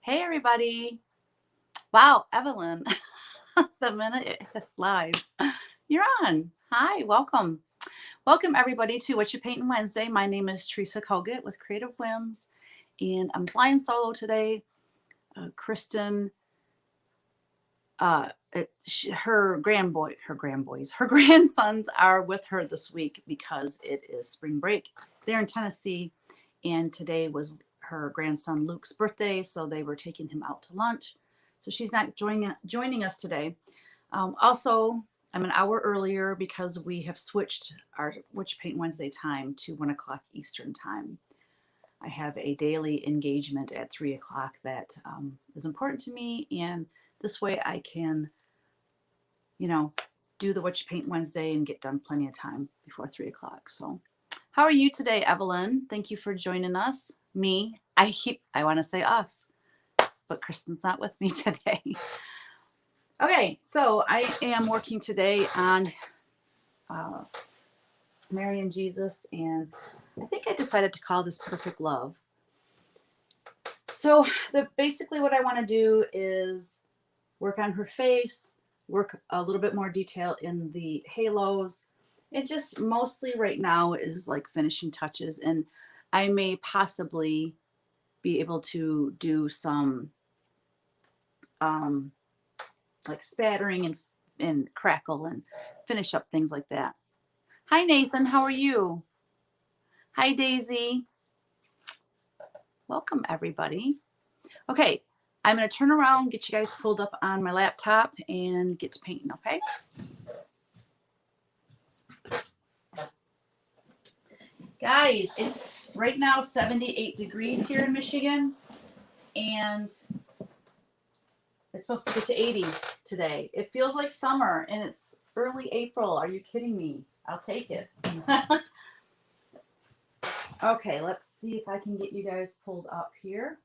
Hey everybody. Wow, Evelyn. The minute it hit live. You're on. Hi, welcome. Welcome everybody to What You Paintin' Wednesday. My name is Teresa Kogut with Creative Whims, and I'm flying solo today. Kristen, her her grandsons are with her this week because it is spring break. They're in Tennessee, and today was her grandson Luke's birthday, so they were taking him out to lunch. So she's not joining us today. Also, I'm an hour earlier because we have switched our Witch Paint Wednesday time to 1 o'clock Eastern time. I have a daily engagement at 3 o'clock that is important to me, and this way I can, do the Witch Paint Wednesday and get done plenty of time before 3 o'clock. So, how are you today, Evelyn? Thank you for joining us. Me, I want to say us, but Kristen's not with me today. Okay, so I am working today on Mary and Jesus, and I think I decided to call this Perfect Love. So basically what I want to do is work on her face, work a little bit more detail in the halos. It just mostly right now is like finishing touches, and I may possibly be able to do some like spattering and crackle and finish up things like that. Hi Nathan, how are you? Hi Daisy. Welcome everybody. Okay, I'm going to turn around, get you guys pulled up on my laptop, and get to painting, okay? Guys, it's right now 78 degrees here in Michigan, and it's supposed to get to 80 today. It feels like summer, and it's early April. Are you kidding me? I'll take it. Okay, let's see if I can get you guys pulled up here.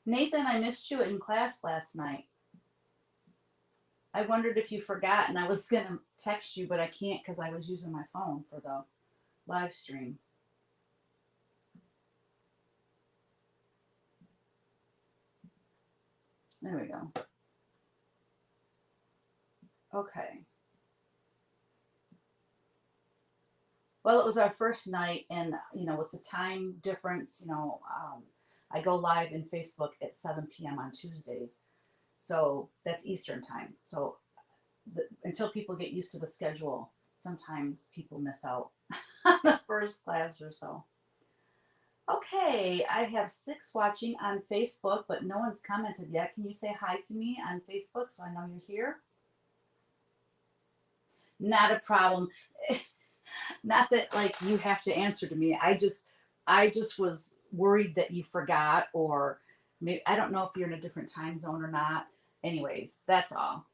Nathan, I missed you in class last night. I wondered if you forgot, and I was going to text you, but I can't because I was using my phone for the live stream. There we go. Okay. Well, it was our first night, and with the time difference, I go live in Facebook at 7 p.m. on Tuesdays, so that's Eastern time. So until people get used to the schedule, sometimes people miss out on the first class or so. Okay, I have 6 watching on Facebook, but no one's commented yet. Can you say hi to me on Facebook so I know you're here? Not a problem. Not that like you have to answer to me. I just was worried that you forgot, or maybe I don't know if you're in a different time zone or not. Anyways, that's all.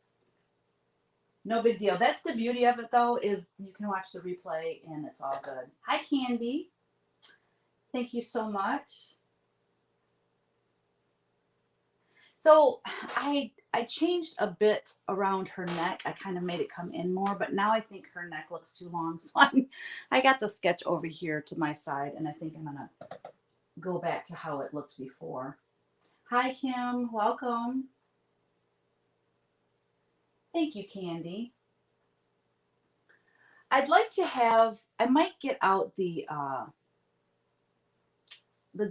No big deal. That's the beauty of it though, is you can watch the replay and it's all good. Hi Candy. Thank you so much. So I changed a bit around her neck. I kind of made it come in more, but now I think her neck looks too long. So I got the sketch over here to my side, and I think I'm gonna go back to how it looked before. Hi Kim, welcome. Thank you, Candy. I might get out the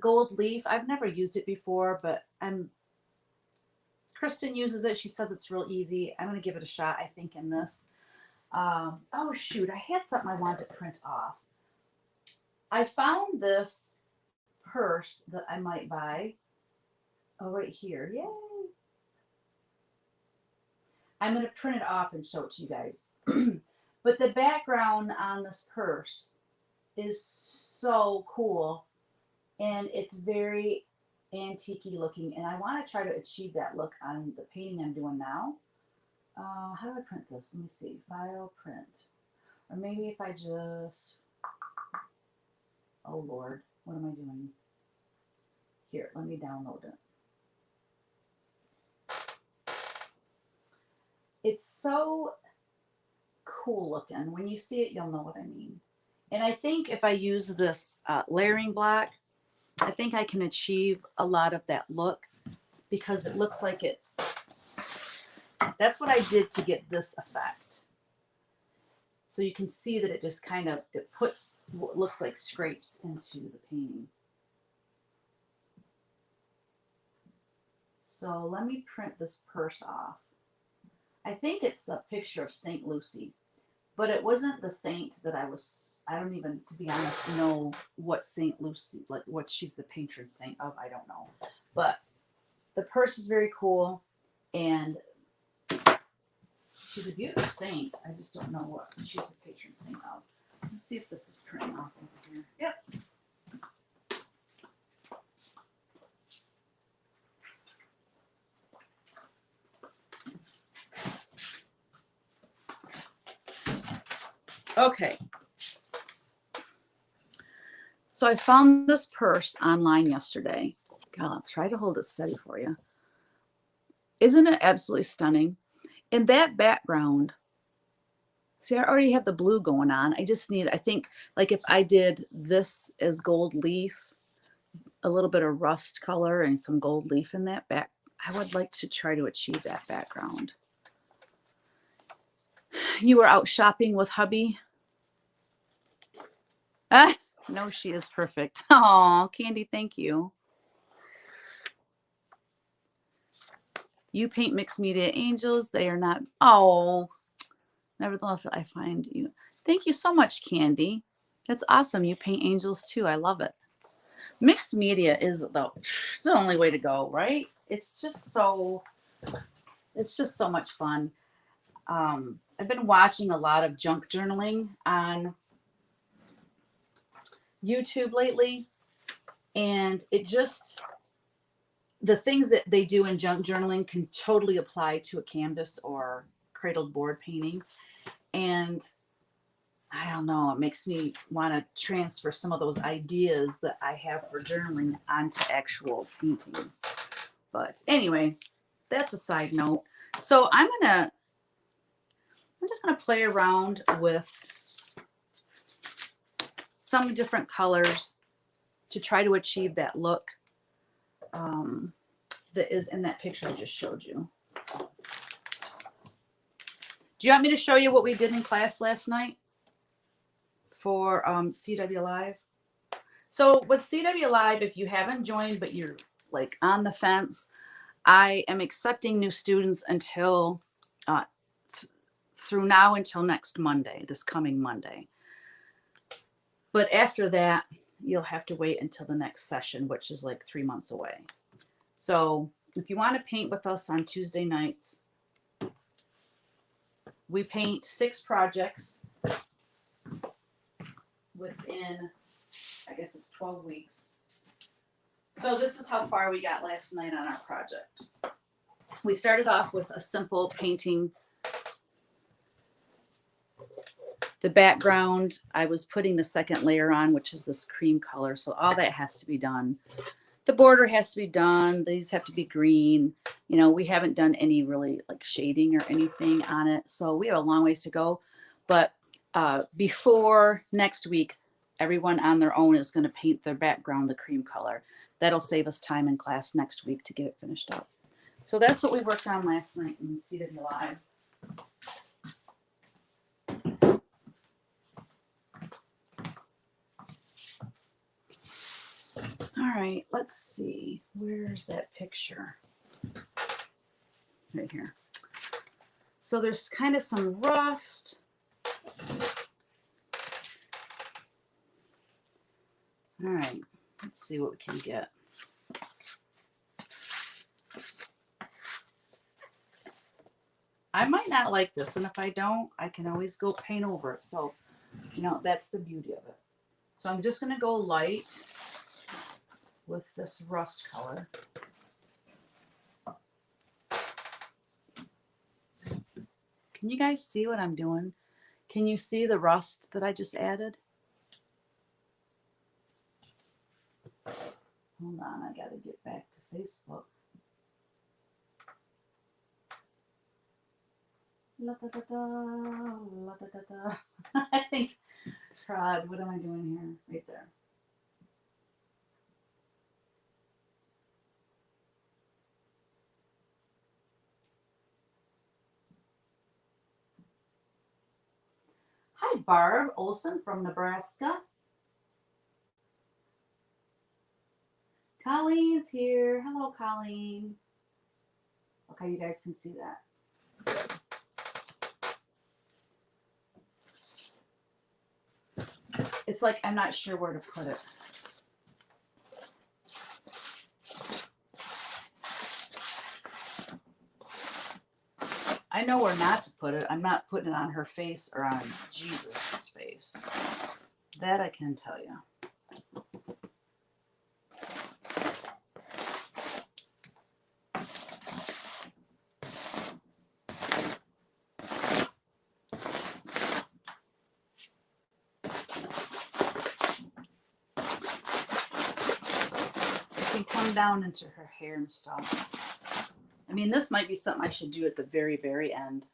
gold leaf. I've never used it before, but Kristen uses it. She says it's real easy. I'm gonna give it a shot, I think, in this. Oh shoot, I had something I wanted to print off. I found this purse that I might buy. Oh, right here. Yay. I'm going to print it off and show it to you guys. But the background on this purse is so cool, and it's very antique looking, and I want to try to achieve that look on the painting I'm doing now. How do I print this? Let me see. File, print. Or maybe if I just, oh Lord. What am I doing? Here, let me download it. It's so cool looking. When you see it, you'll know what I mean. And I think if I use this layering block, I think I can achieve a lot of that look because it looks like it's, that's what I did to get this effect. So you can see that it just kind of, it puts what looks like scrapes into the painting. So let me print this purse off. I think it's a picture of St. Lucy, but it wasn't the saint that I don't even, to be honest, know what St. Lucy, like what she's the patron saint of, I don't know. But the purse is very cool, and she's a beautiful saint. I just don't know what she's the patron saint of. Let's see if this is printing off over here. Yep. Okay. So I found this purse online yesterday. God, I'll try to hold it steady for you. Isn't it absolutely stunning? In that background, see, I already have the blue going on. I just need, I think, like if I did this as gold leaf, a little bit of rust color and some gold leaf in that back, I would like to try to achieve that background. You were out shopping with hubby? Ah, no, she is perfect. Oh, Candy, thank you. You paint mixed media angels. They are not. Oh, nevertheless, I find you. Thank you so much, Candy. That's awesome. You paint angels too. I love it. Mixed media is the only way to go, right? It's just so much fun. I've been watching a lot of junk journaling on YouTube lately, and it just, the things that they do in junk journaling can totally apply to a canvas or cradled board painting. And I don't know, it makes me want to transfer some of those ideas that I have for journaling onto actual paintings. But anyway, that's a side note. So I'm just gonna play around with some different colors to try to achieve that look that is in that picture I just showed you. Do you want me to show you what we did in class last night for CW Live? So with CW Live, if you haven't joined but you're like on the fence, I am accepting new students until through now until next Monday, this coming Monday. But after that, you'll have to wait until the next session, which is like 3 months away. So if you want to paint with us on Tuesday nights, we paint 6 projects within, I guess it's 12 weeks. So this is how far we got last night on our project. We started off with a simple painting. The background, I was putting the second layer on, which is this cream color. So all that has to be done. The border has to be done. These have to be green. You know, we haven't done any really like shading or anything on it. So we have a long ways to go. But before next week, everyone on their own is going to paint their background the cream color. That'll save us time in class next week to get it finished up. So that's what we worked on last night in CW Live. All right, let's see. Where's that picture? Right here. So there's kind of some rust. All right, let's see what we can get. I might not like this, and if I don't, I can always go paint over it. So, you know, that's the beauty of it. So I'm just going to go light with this rust color. Can you guys see what I'm doing? Can you see the rust that I just added? Hold on, I gotta get back to Facebook. La da da da, la da da da. I think, Trod, what am I doing here? Right there. Hi, Barb Olson from Nebraska. Colleen's here. Hello, Colleen. Okay, you guys can see that. It's like I'm not sure where to put it. I know where not to put it. I'm not putting it on her face or on Jesus' face. That I can tell you. It can come down into her hair and stuff. I mean, this might be something I should do at the very, very end.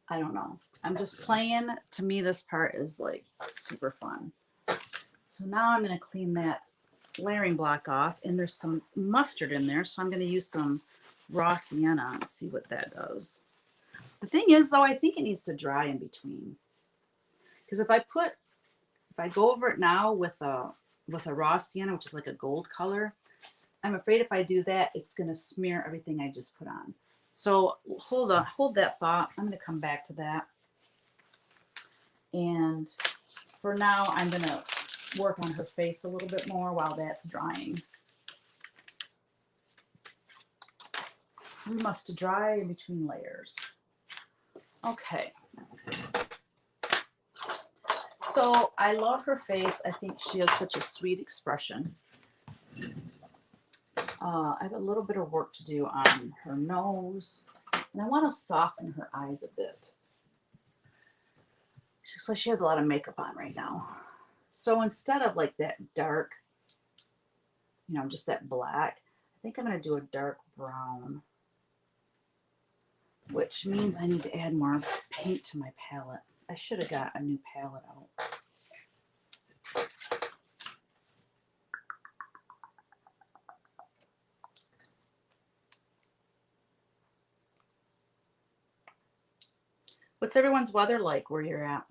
I don't know. I'm just playing. To me, this part is like super fun. So now I'm going to clean that layering block off, and there's some mustard in there, so I'm going to use some raw sienna and see what that does. The thing is, though, I think it needs to dry in between, because if I go over it now with a raw sienna, which is like a gold color, I'm afraid if I do that, it's going to smear everything I just put on. So hold that thought. I'm going to come back to that. And for now, I'm going to work on her face a little bit more while that's drying. We must dry in between layers. Okay. So I love her face. I think she has such a sweet expression. I have a little bit of work to do on her nose, and I want to soften her eyes a bit. She looks like she has a lot of makeup on right now. So instead of like that dark, just that black, I think I'm going to do a dark brown, which means I need to add more paint to my palette. I should have got a new palette out. What's everyone's weather like where you're at?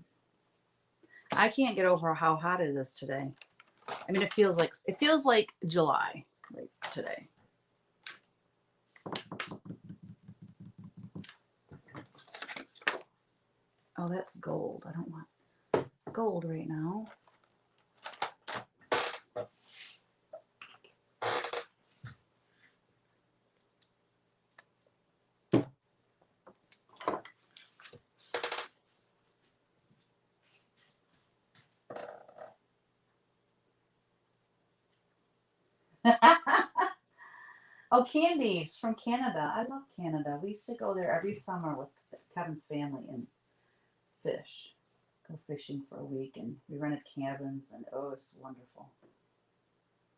I can't get over how hot it is today. I mean, it feels like July right today. Oh, that's gold. I don't want gold right now. Oh, Candy's from Canada. I love Canada. We used to go there every summer with Kevin's family and fish. Go fishing for a week, and we rented cabins, and oh, it's wonderful.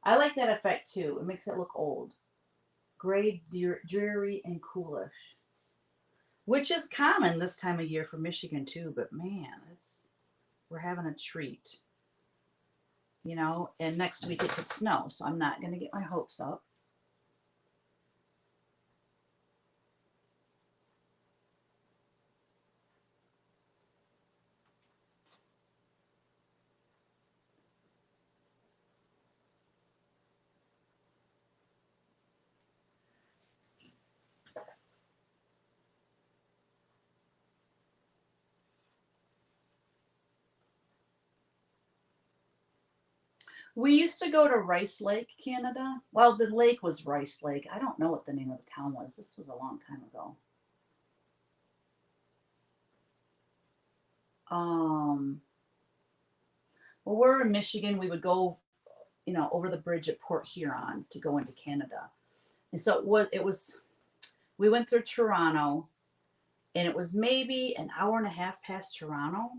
I like that effect too. It makes it look old. Gray, dreary, and coolish. Which is common this time of year for Michigan too, but man, we're having a treat. And next week it could snow, so I'm not going to get my hopes up. We used to go to Rice Lake, Canada. Well, the lake was Rice Lake. I don't know what the name of the town was. This was a long time ago. Well, we're in Michigan. We would go, over the bridge at Port Huron to go into Canada. And so we went through Toronto, and it was maybe an hour and a half past Toronto,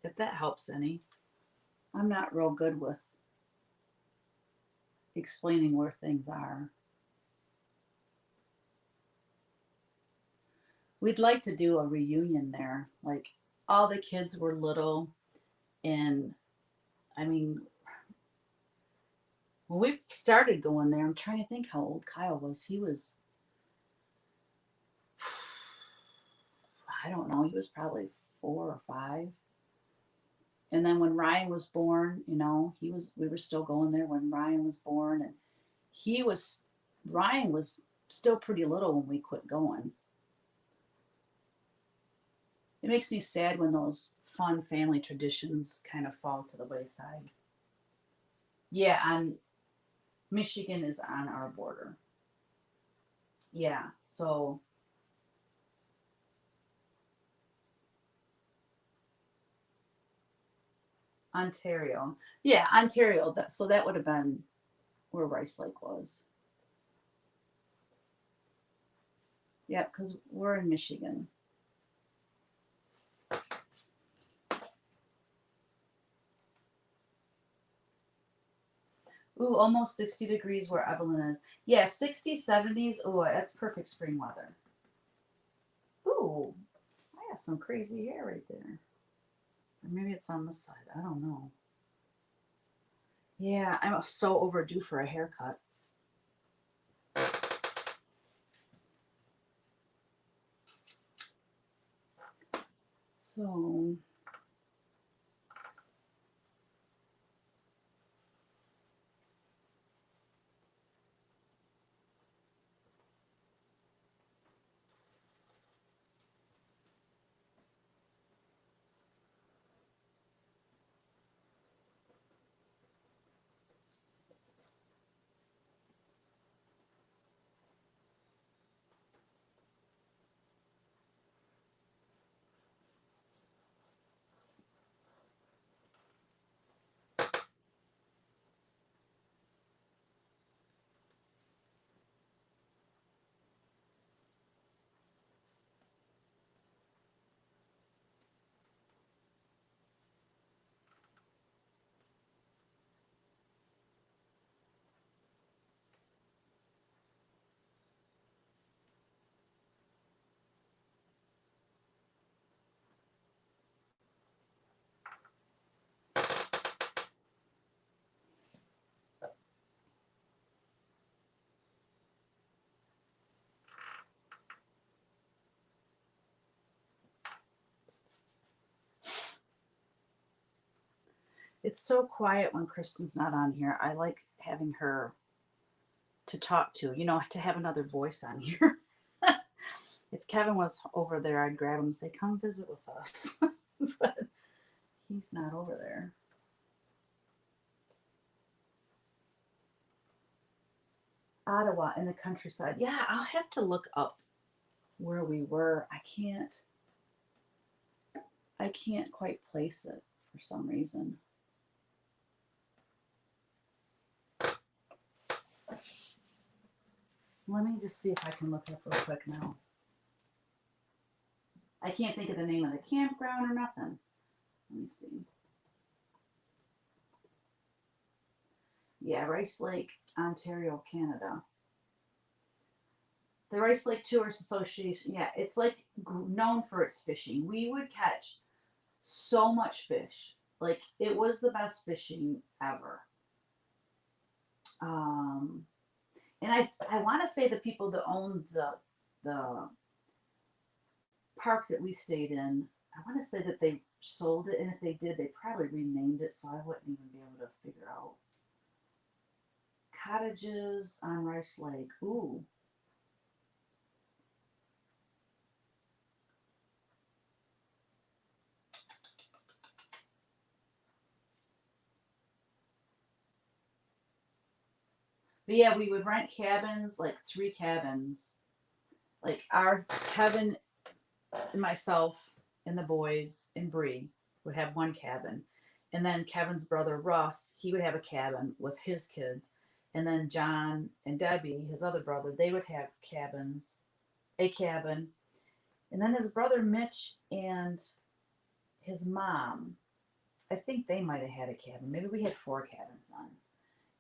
if that helps any. I'm not real good with explaining where things are. We'd like to do a reunion there. Like all the kids were little, and I mean, when we started going there, I'm trying to think how old Kyle was. He was, I don't know, he was probably 4 or 5. And then when Ryan was born, we were still going there when Ryan was born, and Ryan was still pretty little when we quit going. It makes me sad when those fun family traditions kind of fall to the wayside. Yeah, Michigan is on our border. Yeah, so Ontario. Yeah, Ontario. So that would have been where Rice Lake was. Yeah, because we're in Michigan. Ooh, almost 60 degrees where Evelyn is. Yeah, 60s, 70s. Ooh, that's perfect spring weather. Ooh, I have some crazy hair right there. Or maybe it's on this side. I don't know. Yeah, I'm so overdue for a haircut. So, it's so quiet when Kristen's not on here. I like having her to talk to have another voice on here. If Kevin was over there, I'd grab him and say, "Come visit with us." But he's not over there. Ottawa in the countryside. Yeah, I'll have to look up where we were. I can't quite place it for some reason. Let me just see if I can look up real quick now. I can't think of the name of the campground or nothing. Let me see. Yeah, Rice Lake, Ontario, Canada. The Rice Lake Tourist Association. Yeah, it's like known for its fishing. We would catch so much fish. Like it was the best fishing ever. Um, and I want to say the people that owned the park that we stayed in, I want to say that they sold it, and if they did, they probably renamed it, so I wouldn't even be able to figure out. Cottages on Rice Lake. Ooh. But yeah, we would rent cabins, like 3 cabins. Like our Kevin and myself and the boys and Bree would have one cabin. And then Kevin's brother Russ, he would have a cabin with his kids. And then John and Debbie, his other brother, they would have a cabin. And then his brother Mitch and his mom, I think they might have had a cabin. Maybe we had 4 cabins then.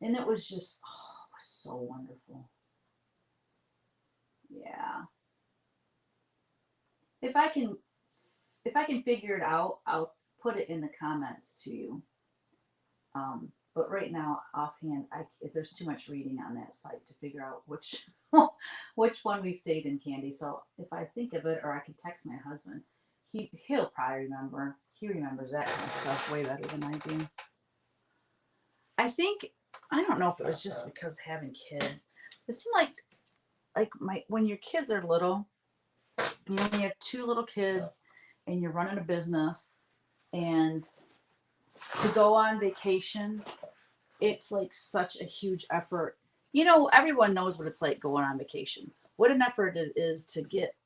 And it was just, oh, it was so wonderful. Yeah. If I can, if I can figure it out, I'll put it in the comments to you. But right now, offhand, there's too much reading on that site to figure out which which one we stayed in, Candy. So if I think of it, or I can text my husband, he'll probably remember. He remembers that kind of stuff way better than I do. I think I don't know if it was just because having kids. It seemed like my when your kids are little, you know, when you have two little kids and you're running a business, and to go on vacation, it's like such a huge effort. You know, everyone knows what it's like going on vacation. What an effort it is to get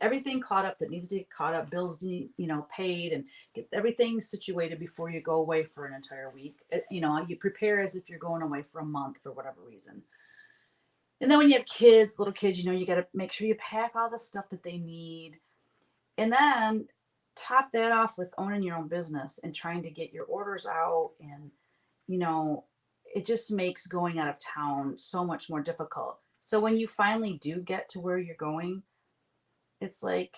everything caught up that needs to get caught up, bills need, paid, and get everything situated before you go away for an entire week. You prepare as if you're going away for a month for whatever reason. And then when you have kids, little kids, you got to make sure you pack all the stuff that they need. And then top that off with owning your own business and trying to get your orders out. And, you know, it just makes going out of town so much more difficult. So when you finally do get to where you're going, it's like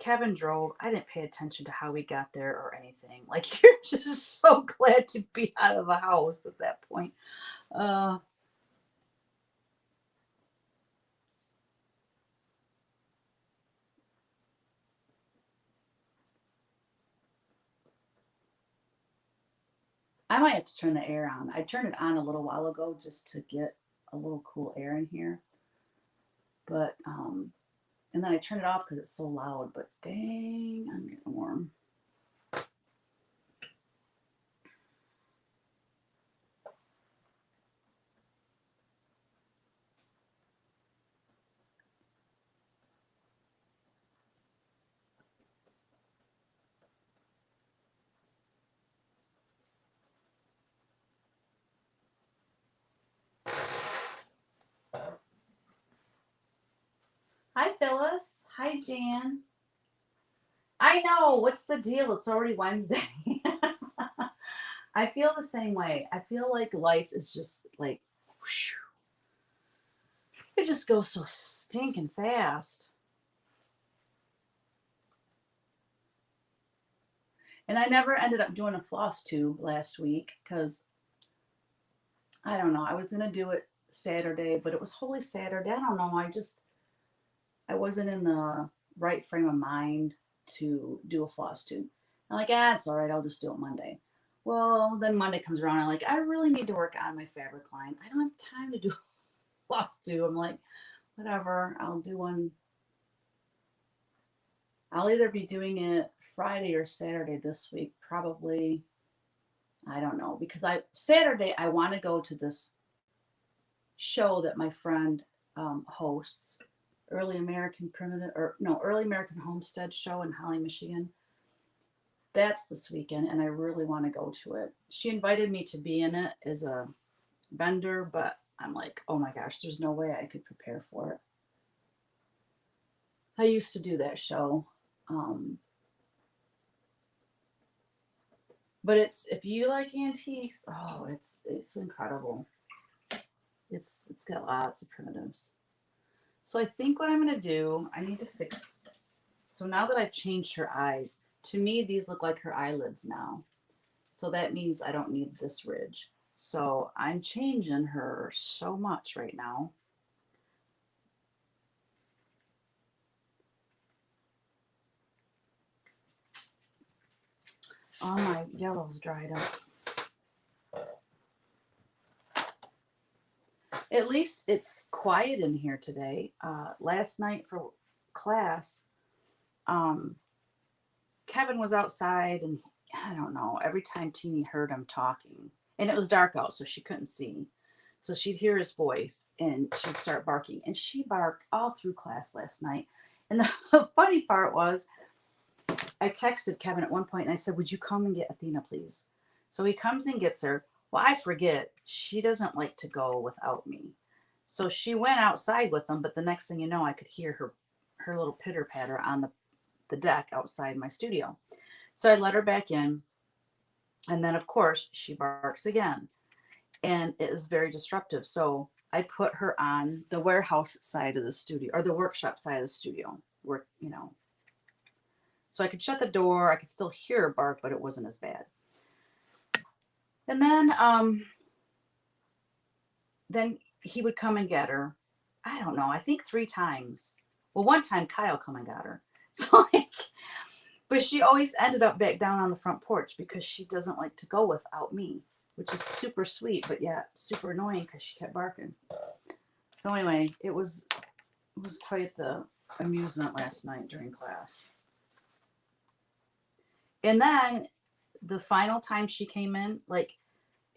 Kevin drove. I didn't pay attention to how we got there or anything. Like, you're just so glad to be out of the house at that point. Uh, I might have to turn the air on. I turned it on a little while ago just to get a little cool air in here. But and then I turned it off because it's so loud. But dang, I'm getting warm. Hi, Phyllis. Hi, Jan. I know. What's the deal? It's already Wednesday. I feel the same way. I feel like life is just like, whoosh, it just goes so stinking fast. And I never ended up doing a floss tube last week because I don't know. I was going to do it Saturday, but it was Holy Saturday. I don't know. I wasn't in the right frame of mind to do a floss tube. I'm like, it's all right. I'll just do it Monday. Well, then Monday comes around. I'm like, I really need to work on my fabric line. I don't have time to do a floss tube. I'm like, whatever. I'll do one. I'll either be doing it Friday or Saturday this week. Probably, I don't know, because Saturday I want to go to this show that my friend hosts, Early American Homestead Show in Holly, Michigan. That's this weekend, and I really want to go to it. She invited me to be in it as a vendor, but I'm like, oh my gosh, there's no way I could prepare for it. I used to do that show. Um, but if you like antiques, oh, it's incredible. It's got lots of primitives. So I think what I'm gonna do, I need to fix. So now that I've changed her eyes, to me these look like her eyelids now. So that means I don't need this ridge. So I'm changing her so much right now. All my yellow's dried up. At least it's quiet in here today. Last night for class, um, Kevin was outside, and I don't know, every time Teeny heard him talking, and it was dark out, so she couldn't see. So she'd hear his voice and she'd start barking. And she barked all through class last night. And the funny part was, I texted Kevin at one point and I said, would you come and get Athena, please? So he comes and gets her. Well, I forget. She doesn't like to go without me. So she went outside with him, but the next thing you know, I could hear her little pitter patter on the deck outside my studio. So I let her back in. And then, of course, she barks again. and it is very disruptive. So I put her on the warehouse side of the studio, or the workshop side of the studio, where, so I could shut the door. I could still hear her bark, but it wasn't as bad. And then he would come and get her. I don't know. I think 3 times. Well, one time Kyle come and got her. So but she always ended up back down on the front porch because she doesn't like to go without me, which is super sweet, but yeah, super annoying because she kept barking. So anyway, it was quite the amusement last night during class. And then the final time she came in, like,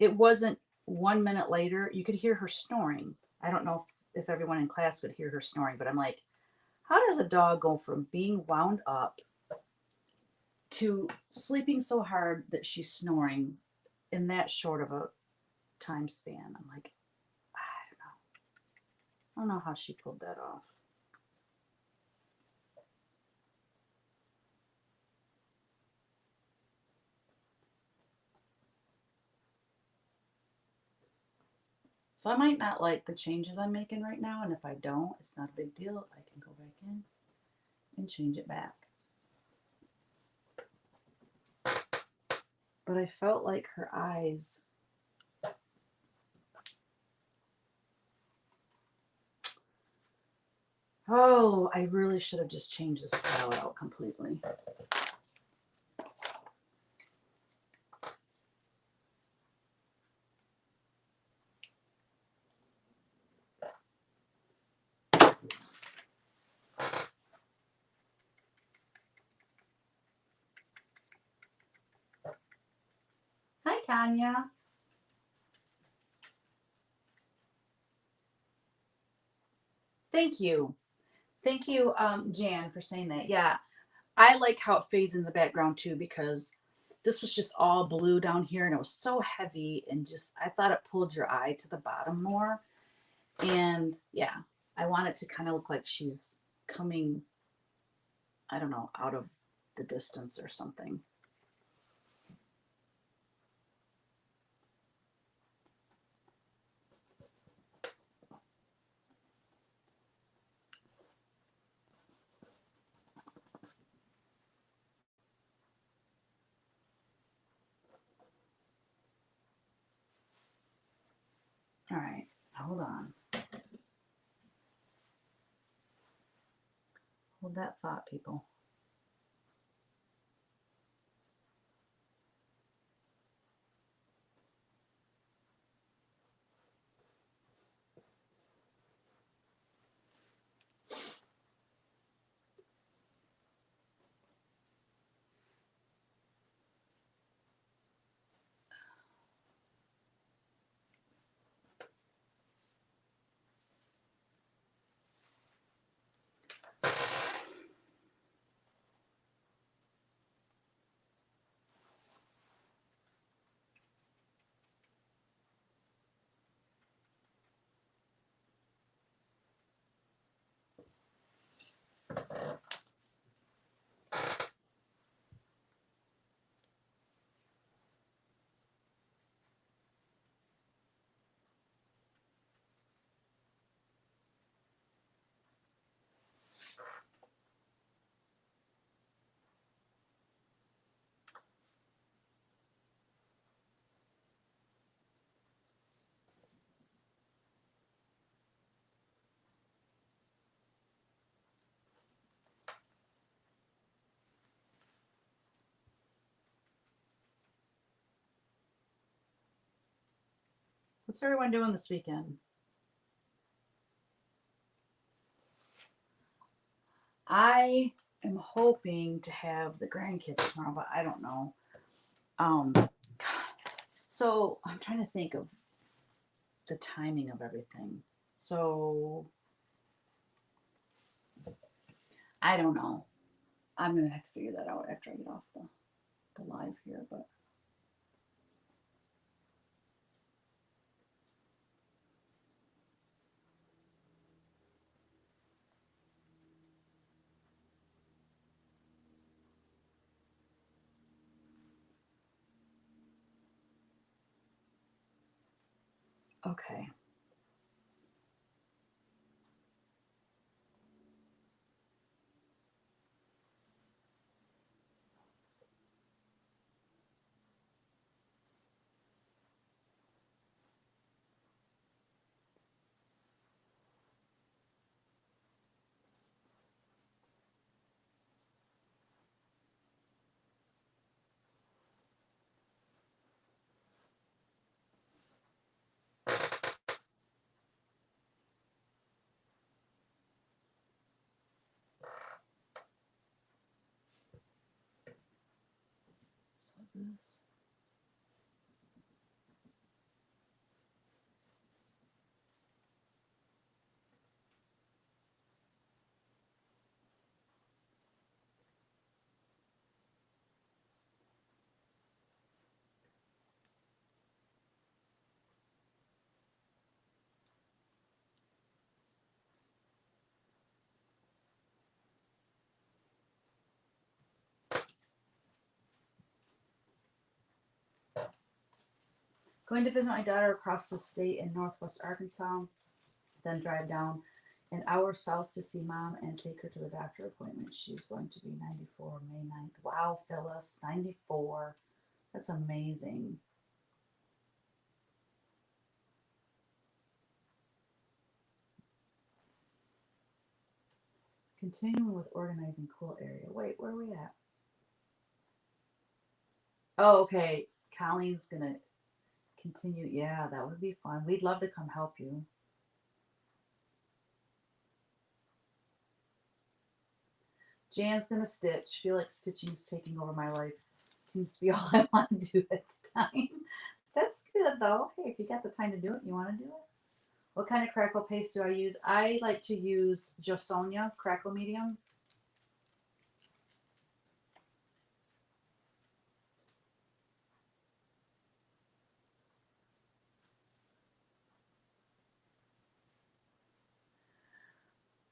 it wasn't 1 minute later, you could hear her snoring. I don't know if everyone in class could hear her snoring, but I'm like, how does a dog go from being wound up to sleeping so hard that she's snoring in that short of a time span? I'm like, I don't know how she pulled that off. So I might not like the changes I'm making right now, and if I don't, it's not a big deal. I can go back in and change it back. But I felt like her eyes, oh, I really should have just changed this file out completely. Hi, Tanya. Thank you. Thank you, Jan, for saying that. Yeah, I like how it fades in the background too, because this was just all blue down here and it was so heavy, and just, I thought it pulled your eye to the bottom more. And yeah, I want it to kind of look like she's coming, I don't know, out of the distance or something. All right, hold on. Hold that thought, people. What's everyone doing this weekend? I am hoping to have the grandkids tomorrow, but I don't know. Um, so I'm trying to think of the timing of everything. So I don't know. I'm gonna have to figure that out after I get off the live here. But Okay. So this. Going to visit my daughter across the state in Northwest Arkansas, then drive down an hour south to see mom and take her to the doctor appointment. She's going to be 94 May 9th. Wow, Phyllis, 94. That's amazing. Continuing with organizing cool area. Wait, where are we at? Oh, okay. Colleen's gonna continue. Yeah, that would be fun. We'd love to come help you. Jan's gonna stitch. Feel like stitching's taking over my life. Seems to be all I want to do at the time. That's good though. Hey, if you got the time to do it, you want to do it. What kind of crackle paste do I use? I like to use Josonia crackle medium.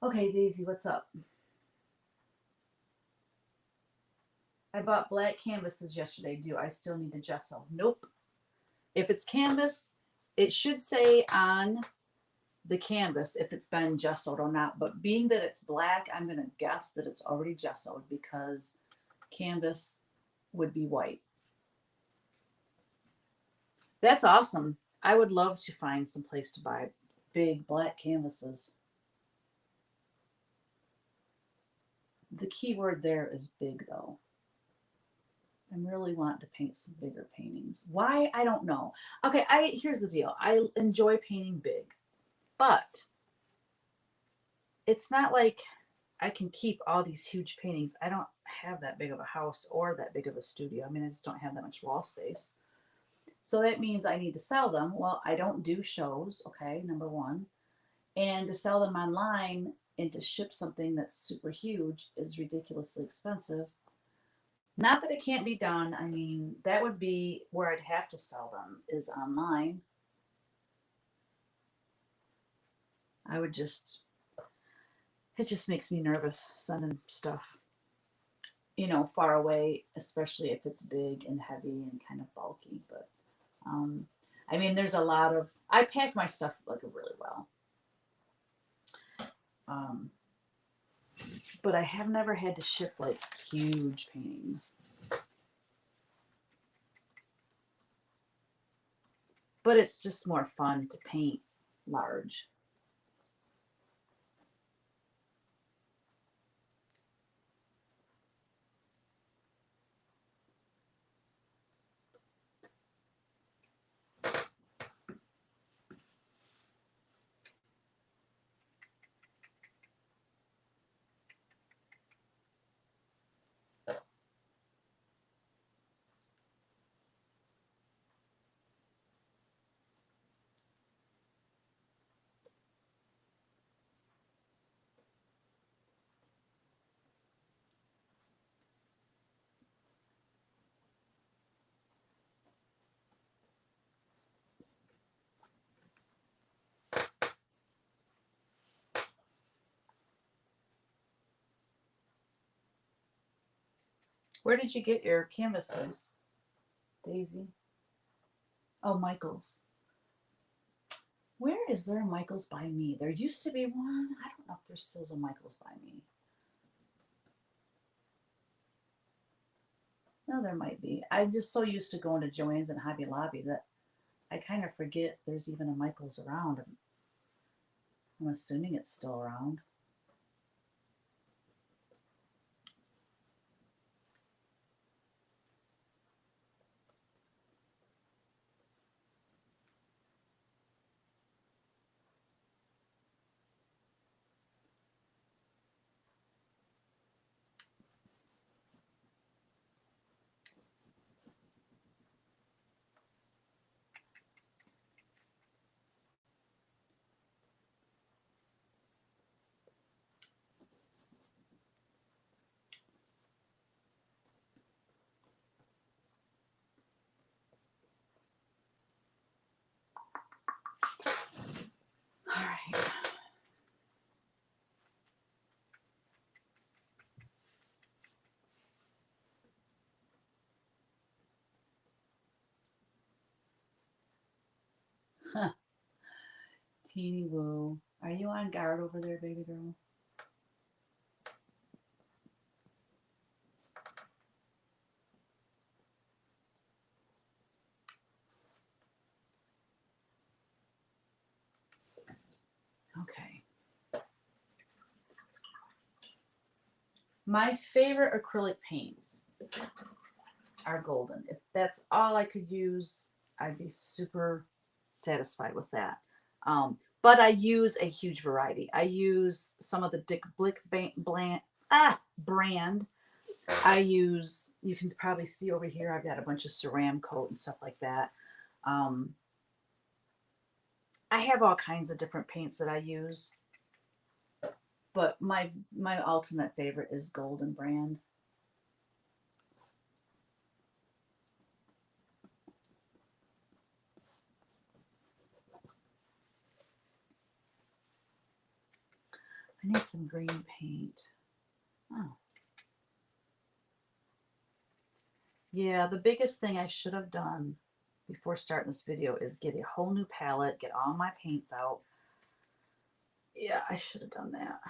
Okay, Daisy, what's up? I bought black canvases yesterday. Do I still need to gesso? Nope. If it's canvas, it should say on the canvas if it's been gessoed or not. But being that it's black, I'm going to guess that it's already gessoed because canvas would be white. That's awesome. I would love to find some place to buy big black canvases. The key word there is big, though. I really want to paint some bigger paintings. Why? I don't know. Okay, here's the deal. I enjoy painting big, but it's not like I can keep all these huge paintings. I don't have that big of a house or that big of a studio. I mean, I just don't have that much wall space. So that means I need to sell them. Well, I don't do shows, okay, number one. And to sell them online and to ship something that's super huge is ridiculously expensive. Not that it can't be done. I mean, that would be where I'd have to sell them is online. I would just, it just makes me nervous sending stuff, far away, especially if it's big and heavy and kind of bulky. But I mean, there's a lot of, I pack my stuff like really well. Um, but I have never had to ship like huge paintings. But it's just more fun to paint large. Where did you get your canvases, Daisy? Oh, Michael's. Where is there a Michael's by me? There used to be one. I don't know if there still is a Michael's by me. No, there might be. I'm just so used to going to Joann's and Hobby Lobby that I kind of forget there's even a Michael's around. I'm assuming it's still around. All right. Huh. Teeny Woo. Are you on guard over there, baby girl? Okay. My favorite acrylic paints are golden. If that's all I could use, I'd be super satisfied with that. But I use a huge variety. I use some of the Dick Blick brand. I use, you can probably see over here, I've got a bunch of Ceram coat and stuff like that. I have all kinds of different paints that I use, but my ultimate favorite is Golden brand. I need some green paint. Oh. Yeah, the biggest thing I should have done before starting this video is get a whole new palette, get all my paints out. Yeah, I should have done that.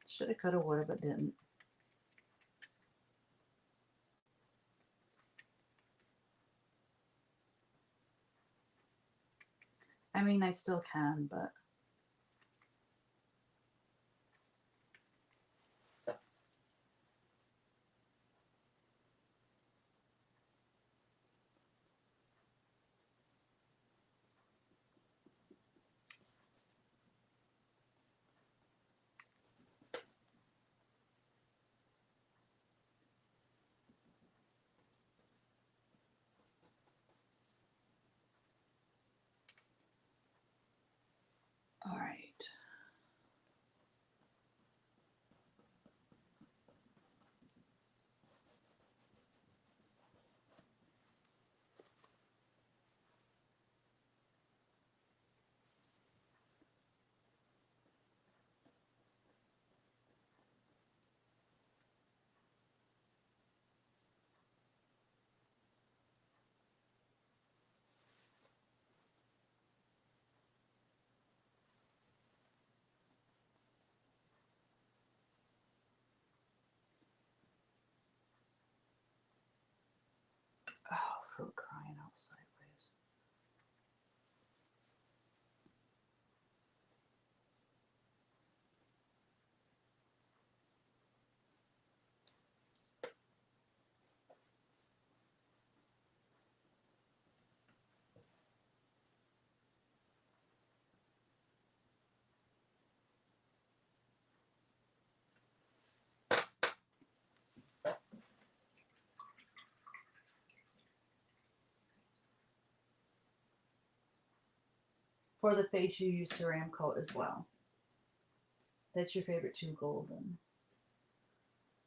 Shoulda, coulda, woulda, but didn't. I mean, I still can, but all right. Oh, for crying out sideways. For the face, you use Ceram coat as well. That's your favorite too, Golden.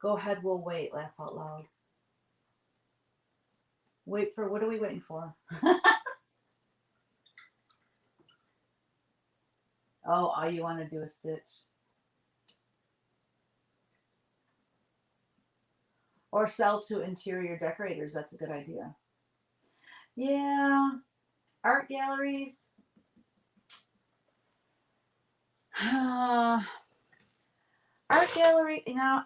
Go ahead, we'll wait. Laugh out loud. Wait for, what are we waiting for? Oh, all you want to do is stitch. Or sell to interior decorators. That's a good idea. Yeah. Art galleries. Art gallery,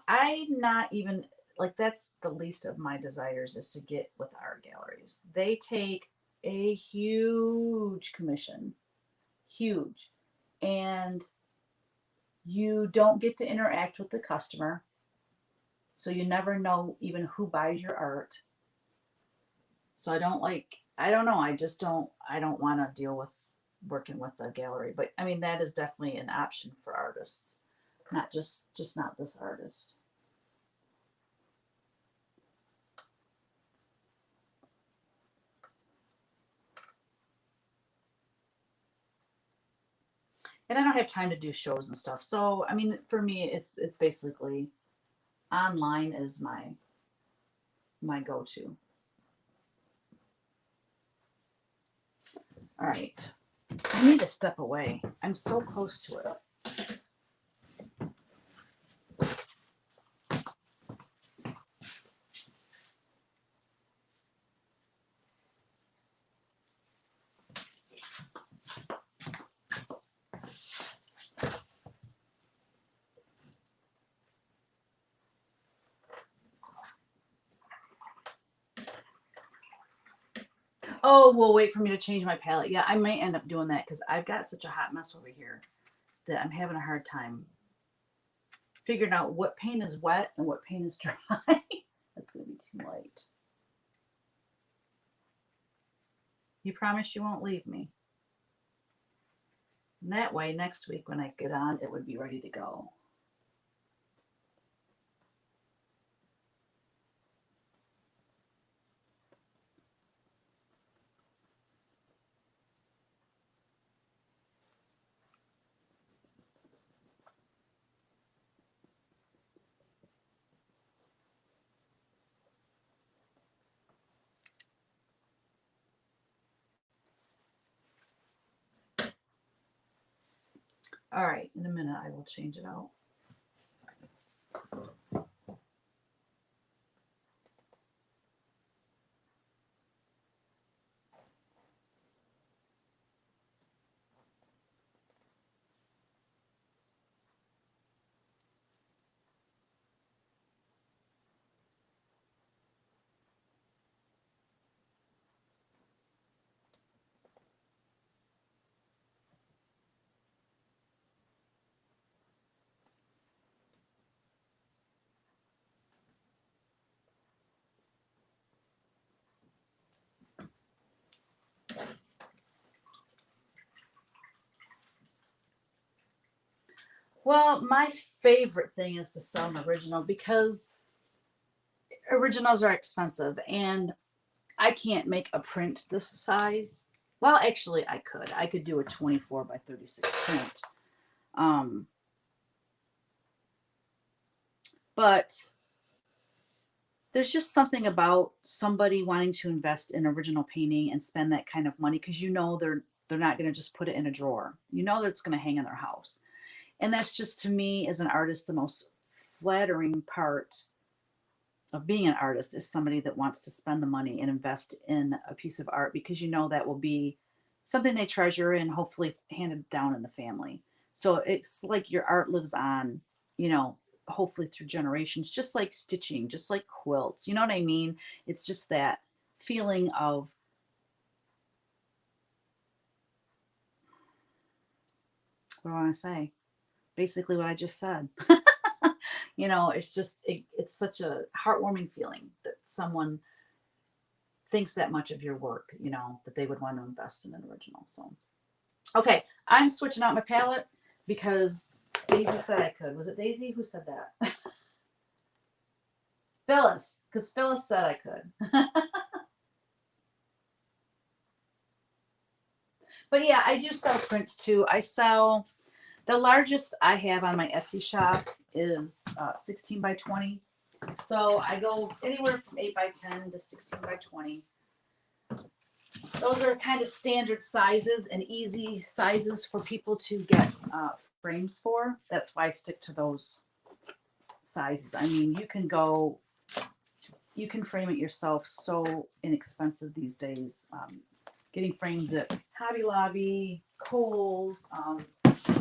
I'm not even like that's the least of my desires is to get with art galleries. They take a huge commission, huge, and you don't get to interact with the customer, so you never know even who buys your art. So I don't know, I don't want to deal with working with a gallery, but I mean that is definitely an option for artists, not just not this artist. And I don't have time to do shows and stuff. So I mean, for me, it's basically online is my go-to. All right, I need to step away. I'm so close to it. Oh, well, wait for me to change my palette. Yeah, I might end up doing that because I've got such a hot mess over here that I'm having a hard time figuring out what paint is wet and what paint is dry. That's gonna be too light. You promise you won't leave me. And that way, next week when I get on, it would be ready to go. All right, in a minute I will change it out. Well, my favorite thing is to sell an original because originals are expensive and I can't make a print this size. Well, actually, I could. I could do a 24 by 36 print. Um, but there's just something about somebody wanting to invest in original painting and spend that kind of money because you know they're not going to just put it in a drawer. You know that it's going to hang in their house. And that's just to me as an artist the most flattering part of being an artist is somebody that wants to spend the money and invest in a piece of art because you know that will be something they treasure and hopefully handed down in the family. So it's like your art lives on, you know, hopefully through generations, just like stitching, just like quilts. You know what I mean? It's just that feeling of what do I want to say? Basically, what I just said. You know, it's just, it's such a heartwarming feeling that someone thinks that much of your work, you know, that they would want to invest in an original. So, okay, I'm switching out my palette because Daisy said I could. Was it Daisy who said that? Phyllis, because Phyllis said I could. But yeah, I do sell prints too. I sell the largest I have on my Etsy shop is 16 by 20. So I go anywhere from 8 by 10 to 16 by 20. Those are kind of standard sizes and easy sizes for people to get frames for. That's why I stick to those sizes. I mean, you can frame it yourself so inexpensive these days. Getting frames at Hobby Lobby, Kohl's,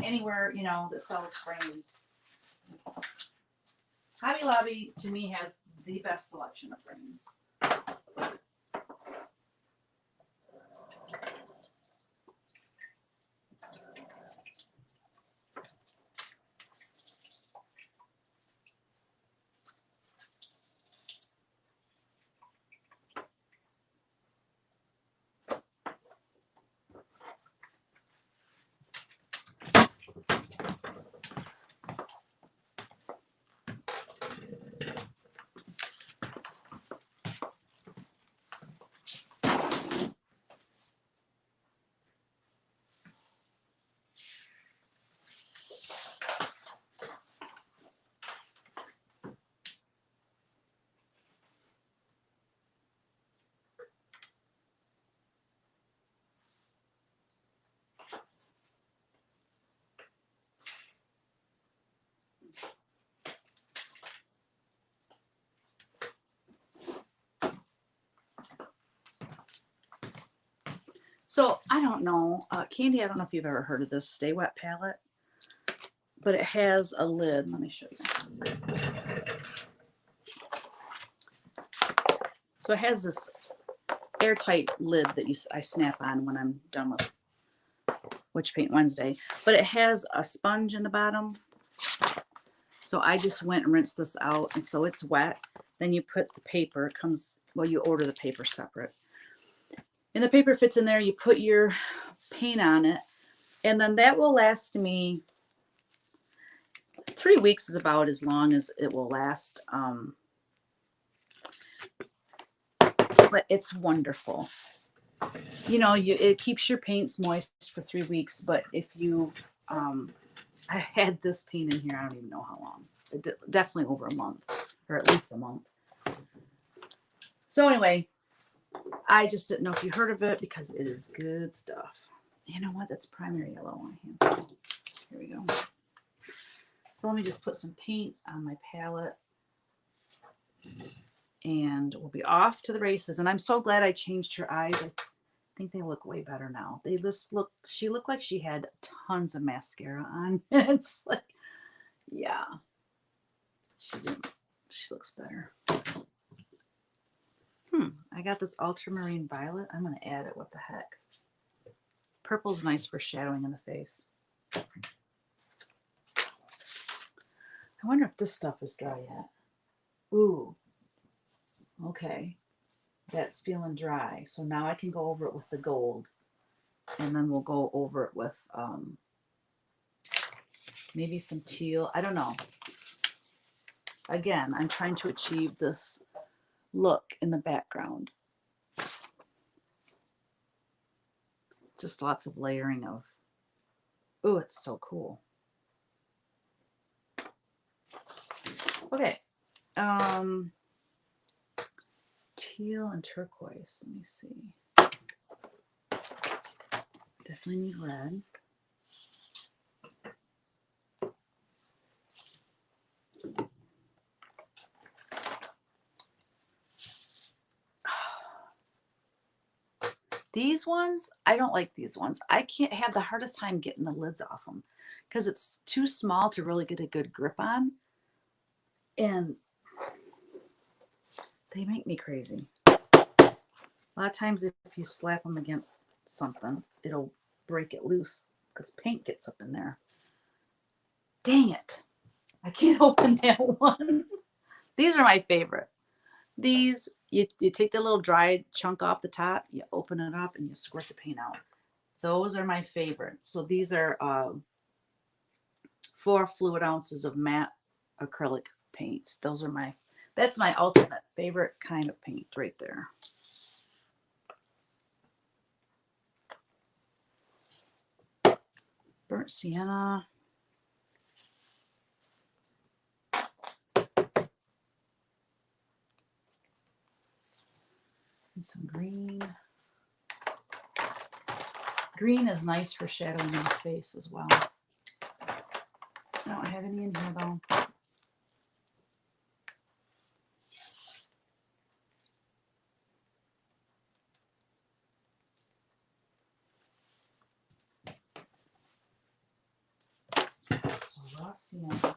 anywhere, you know, that sells frames. Hobby Lobby, to me, has the best selection of frames. So I don't know, Candy, I don't know if you've ever heard of this Stay Wet palette, but it has a lid. Let me show you. So it has this airtight lid that I snap on when I'm done with Witch Paint Wednesday, but it has a sponge in the bottom. So I just went and rinsed this out, and so it's wet. Then you put the paper, it comes, well, you order the paper separate. And the paper fits in there, you put your paint on it, and then that will last me 3 weeks is about as long as it will last. But it's wonderful. You know, it keeps your paints moist for 3 weeks, but if you, I had this paint in here, I don't even know how long. Definitely over a month, or at least a month. So anyway, I just didn't know if you heard of it because it is good stuff. You know what? That's primary yellow on my hands. Here we go. So let me just put some paints on my palette and we'll be off to the races. And I'm so glad I changed her eyes. I think they look way better now. They just look, she looked like she had tons of mascara on. It's like, yeah, she looks better. I got this ultramarine violet. I'm going to add it. What the heck? Purple's nice for shadowing in the face. I wonder if this stuff is dry yet. Ooh. Okay. That's feeling dry. So now I can go over it with the gold. And then we'll go over it with maybe some teal. I don't know. Again, I'm trying to achieve this look in the background. Just lots of layering of, oh, it's so cool. Okay. Teal and turquoise. Let me see. Definitely need red. These ones, I don't like these ones. I can't have the hardest time getting the lids off them because it's too small to really get a good grip on. And they make me crazy. A lot of times if you slap them against something, it'll break it loose because paint gets up in there. Dang it. I can't open that one. These are my favorite. These, you take the little dry chunk off the top, you open it up, and you squirt the paint out. Those are my favorite. So these are 4 fluid ounces of matte acrylic paints. Those are that's my ultimate favorite kind of paint right there. Burnt sienna. And some green. Green is nice for shadowing in the face as well. I don't have any in here though. raw sienna.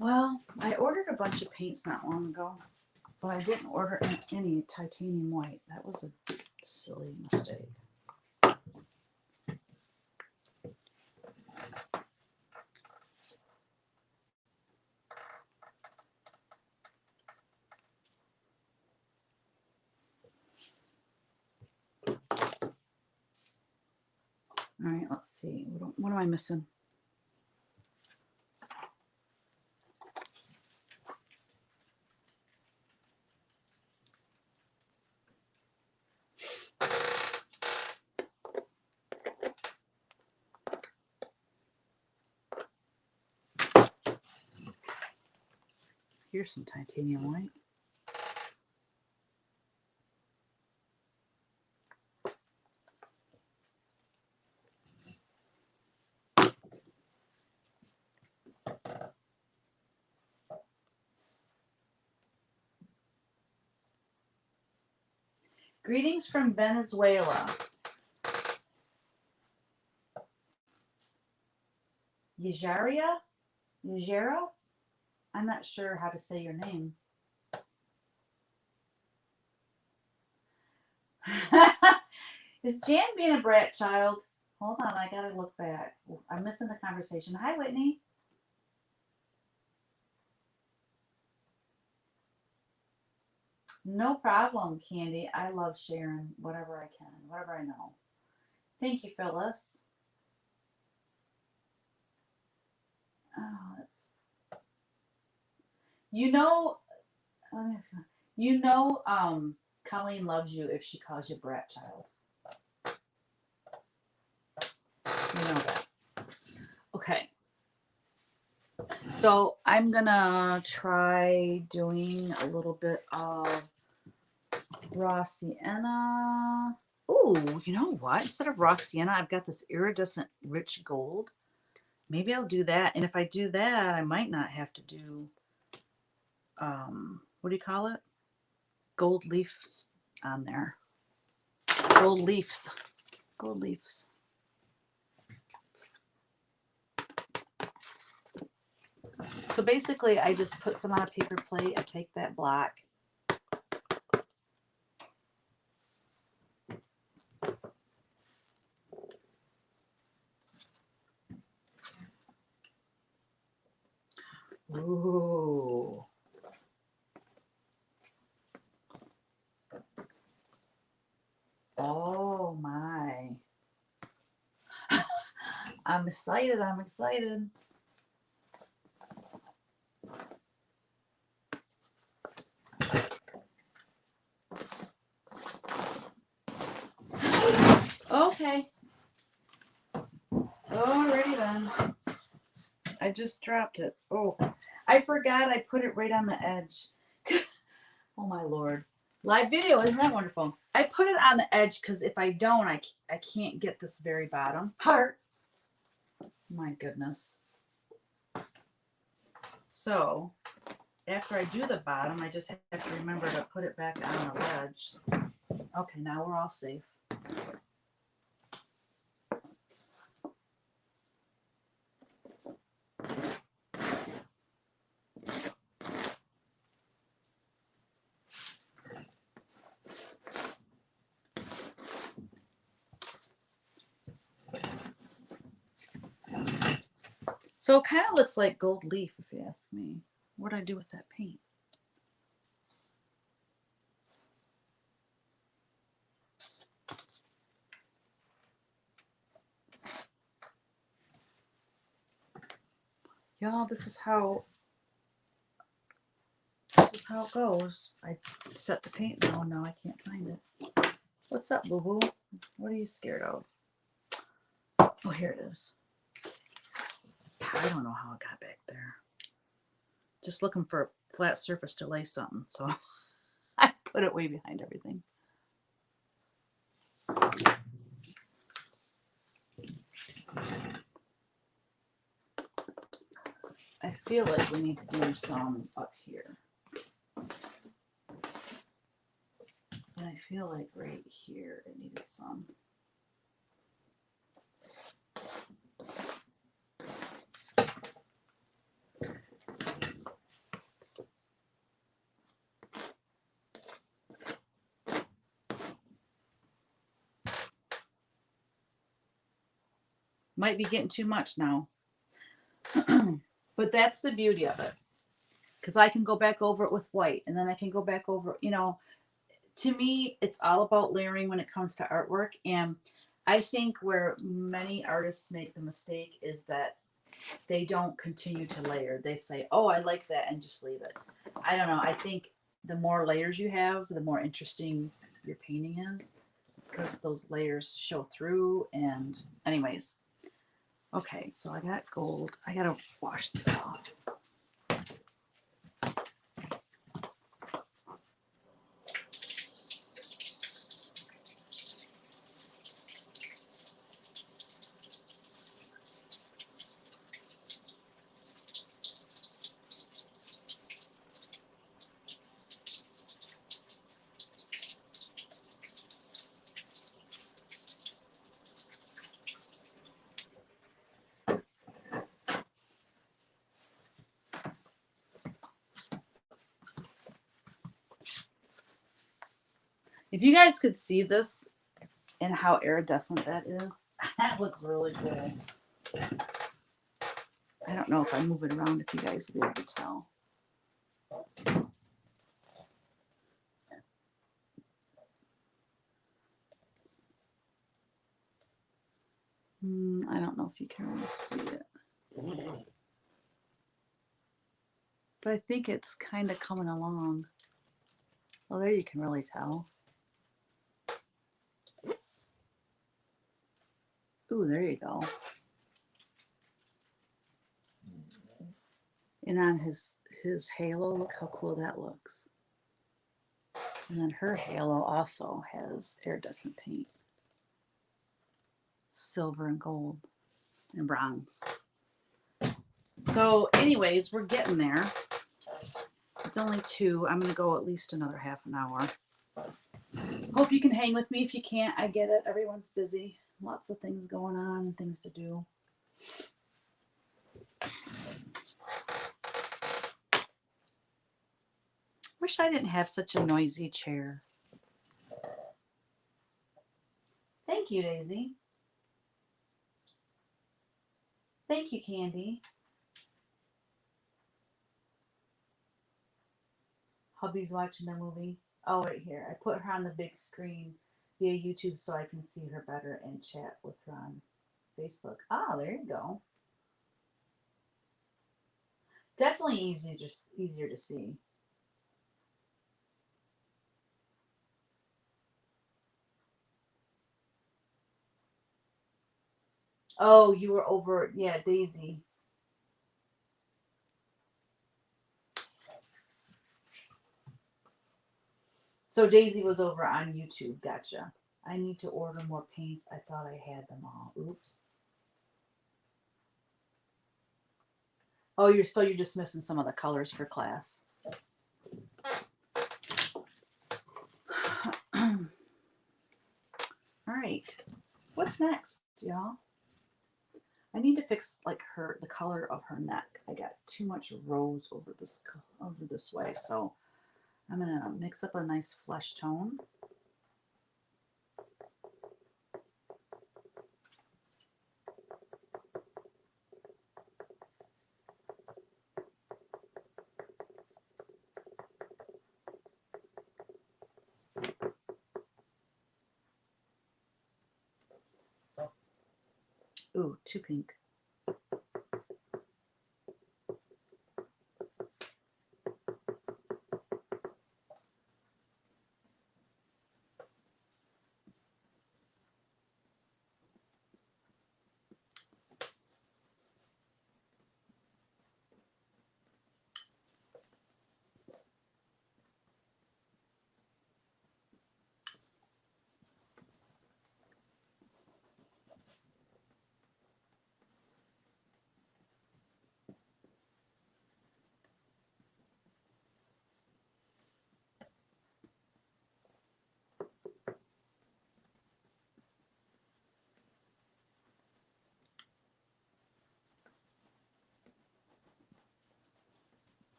Well, I ordered a bunch of paints not long ago, but I didn't order any titanium white. That was a silly mistake. All right, let's see. What am I missing? Here's some titanium white. Greetings from Venezuela. Yajaria? Yajero? I'm not sure how to say your name. Is Jan being a brat child? Hold on, I gotta look back. I'm missing the conversation. Hi, Whitney. No problem, Candy. I love sharing whatever I can, whatever I know. Thank you, Phyllis. Oh, that's. You know, Colleen loves you if she calls you brat child. You know that. Okay. So I'm gonna try doing a little bit of raw sienna. Oh, you know what? Instead of raw sienna, I've got this iridescent rich gold. Maybe I'll do that. And if I do that, I might not have to do, what do you call it? Gold leaves on there. Gold leaves. Gold leaves. So basically, I just put some on a paper plate. I take that black. Ooh. Oh my. I'm excited. I'm excited. Okay. Alrighty then. I just dropped it. Oh, I forgot I put it right on the edge. Oh my Lord. Live video, isn't that wonderful? I put it on the edge because if I don't, I can't get this very bottom part. My goodness. So after I do the bottom, I just have to remember to put it back on the ledge. Okay, now we're all safe. So it kind of looks like gold leaf, if you ask me. What did I do with that paint? Y'all, this is how it goes. I set the paint down. Now I can't find it. What's up, boo-boo? What are you scared of? Oh, here it is. I don't know how it got back there. Just looking for a flat surface to lay something, so I put it way behind everything. I feel like we need to do some up here. And I feel like right here it needed some. Might be getting too much now. But that's the beauty of it. Because I can go back over it with white, and then I can go back over, you know, to me, it's all about layering when it comes to artwork. And I think where many artists make the mistake is that they don't continue to layer. They say, oh, I like that, and just leave it. I don't know. I think the more layers you have, the more interesting your painting is, because those layers show through. And anyways, okay, so I got gold. I gotta wash this off. If you guys could see this and how iridescent that is, that looks really good. I don't know if I move it around if you guys will be able to tell. I don't know if you can really see it. But I think it's kind of coming along. Well, there you can really tell. Ooh, there you go. And on his halo, look how cool that looks. And then her halo also has iridescent paint. Silver and gold and bronze. So anyways, we're getting there. It's only 2. I'm going to go at least another half an hour. Hope you can hang with me. If you can't, I get it. Everyone's busy. Lots of things going on and things to do. Wish I didn't have such a noisy chair. Thank you, Daisy. Thank you, Candy. Hubby's watching the movie. Oh, right here. I put her on the big screen via YouTube so I can see her better and chat with her on Facebook. Ah, there you go. Definitely easier to see. Oh, you were over, yeah, Daisy. So Daisy was over on YouTube. Gotcha. I need to order more paints. I thought I had them all. Oops. Oh, you're just missing some of the colors for class. All right. What's next, y'all? I need to fix like the color of her neck. I got too much rose over this way, so I'm gonna mix up a nice flesh tone. Ooh, too pink.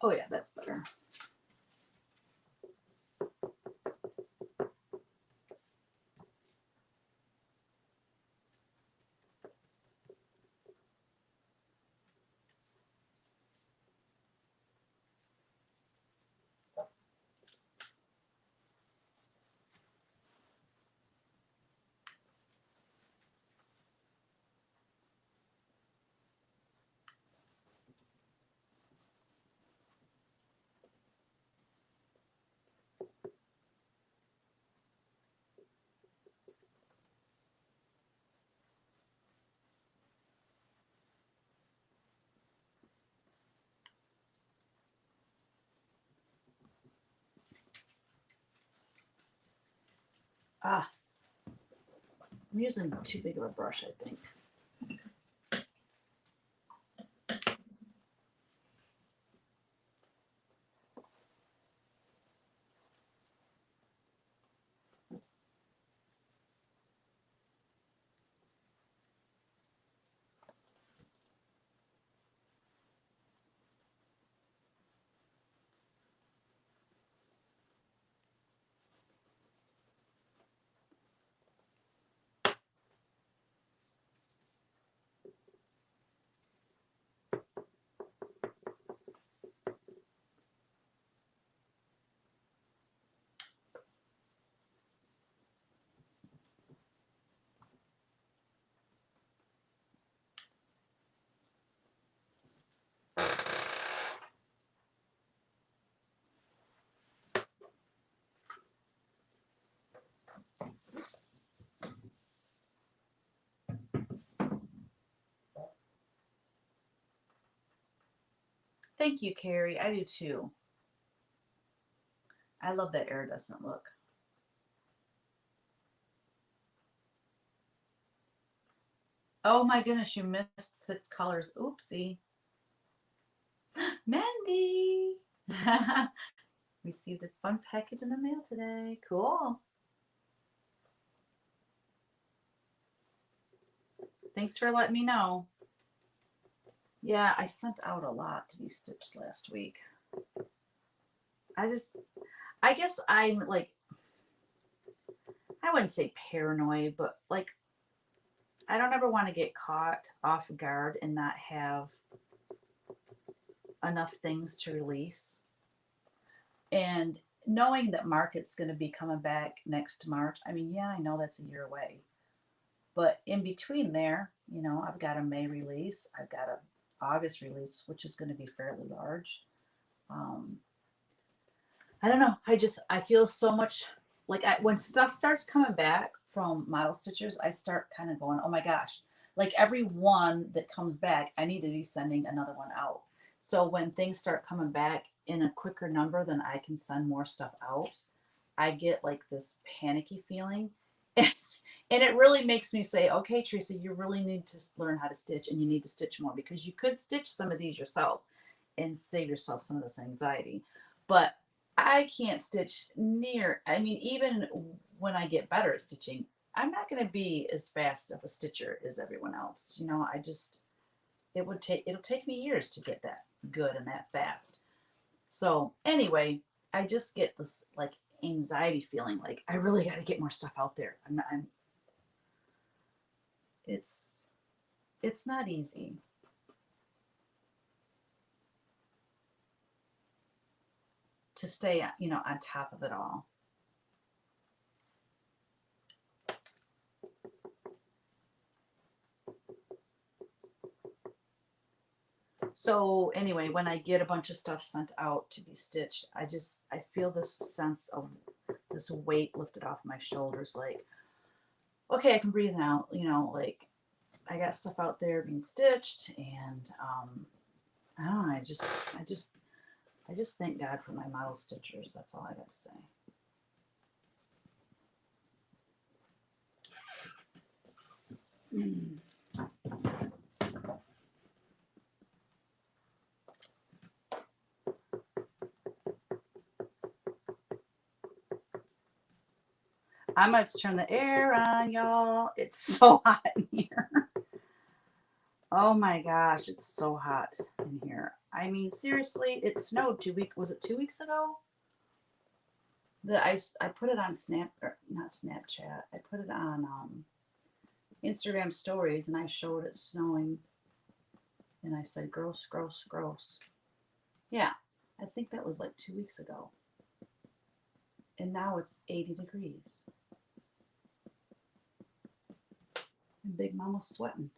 Oh yeah, that's better. Ah, I'm using too big of a brush, I think. Thank you, Carrie. I do too. I love that iridescent look. Oh my goodness, you missed 6 colors. Oopsie. Mandy! Received a fun package in the mail today. Cool. Thanks for letting me know. Yeah, I sent out a lot to be stitched last week. I guess I'm like, I wouldn't say paranoid, but like, I don't ever want to get caught off guard and not have enough things to release. And knowing that market's going to be coming back next March, I mean, yeah, I know that's a year away. But in between there, I've got a May release, I've got a August release, which is going to be fairly large. Um, I don't know. I feel so much like when stuff starts coming back from model stitchers, I start kind of going, oh my gosh, like every one that comes back, I need to be sending another one out. So when things start coming back in a quicker number than I can send more stuff out, I get like this panicky feeling. And it really makes me say, okay, Teresa, you really need to learn how to stitch and you need to stitch more because you could stitch some of these yourself and save yourself some of this anxiety. But I can't stitch near, I mean, even when I get better at stitching, I'm not going to be as fast of a stitcher as everyone else. It'll take me years to get that good and that fast. So anyway, I just get this like anxiety feeling like I really got to get more stuff out there. It's it's not easy to stay, on top of it all. So anyway, when I get a bunch of stuff sent out to be stitched, I feel this sense of this weight lifted off my shoulders, like, okay, I can breathe now, like I got stuff out there being stitched, and I don't know, I just thank God for my model stitchers. That's all I got to say. I might turn the air on, y'all. It's so hot in here. Oh my gosh, it's so hot in I mean, seriously, it snowed 2 weeks. Was it 2 weeks ago? That I put it on not Snapchat. I put it on Instagram stories, and I showed it snowing, and I said, "Gross, gross, gross." Yeah, I think that was like 2 weeks ago, and now it's 80 degrees, and Big Mama's sweating.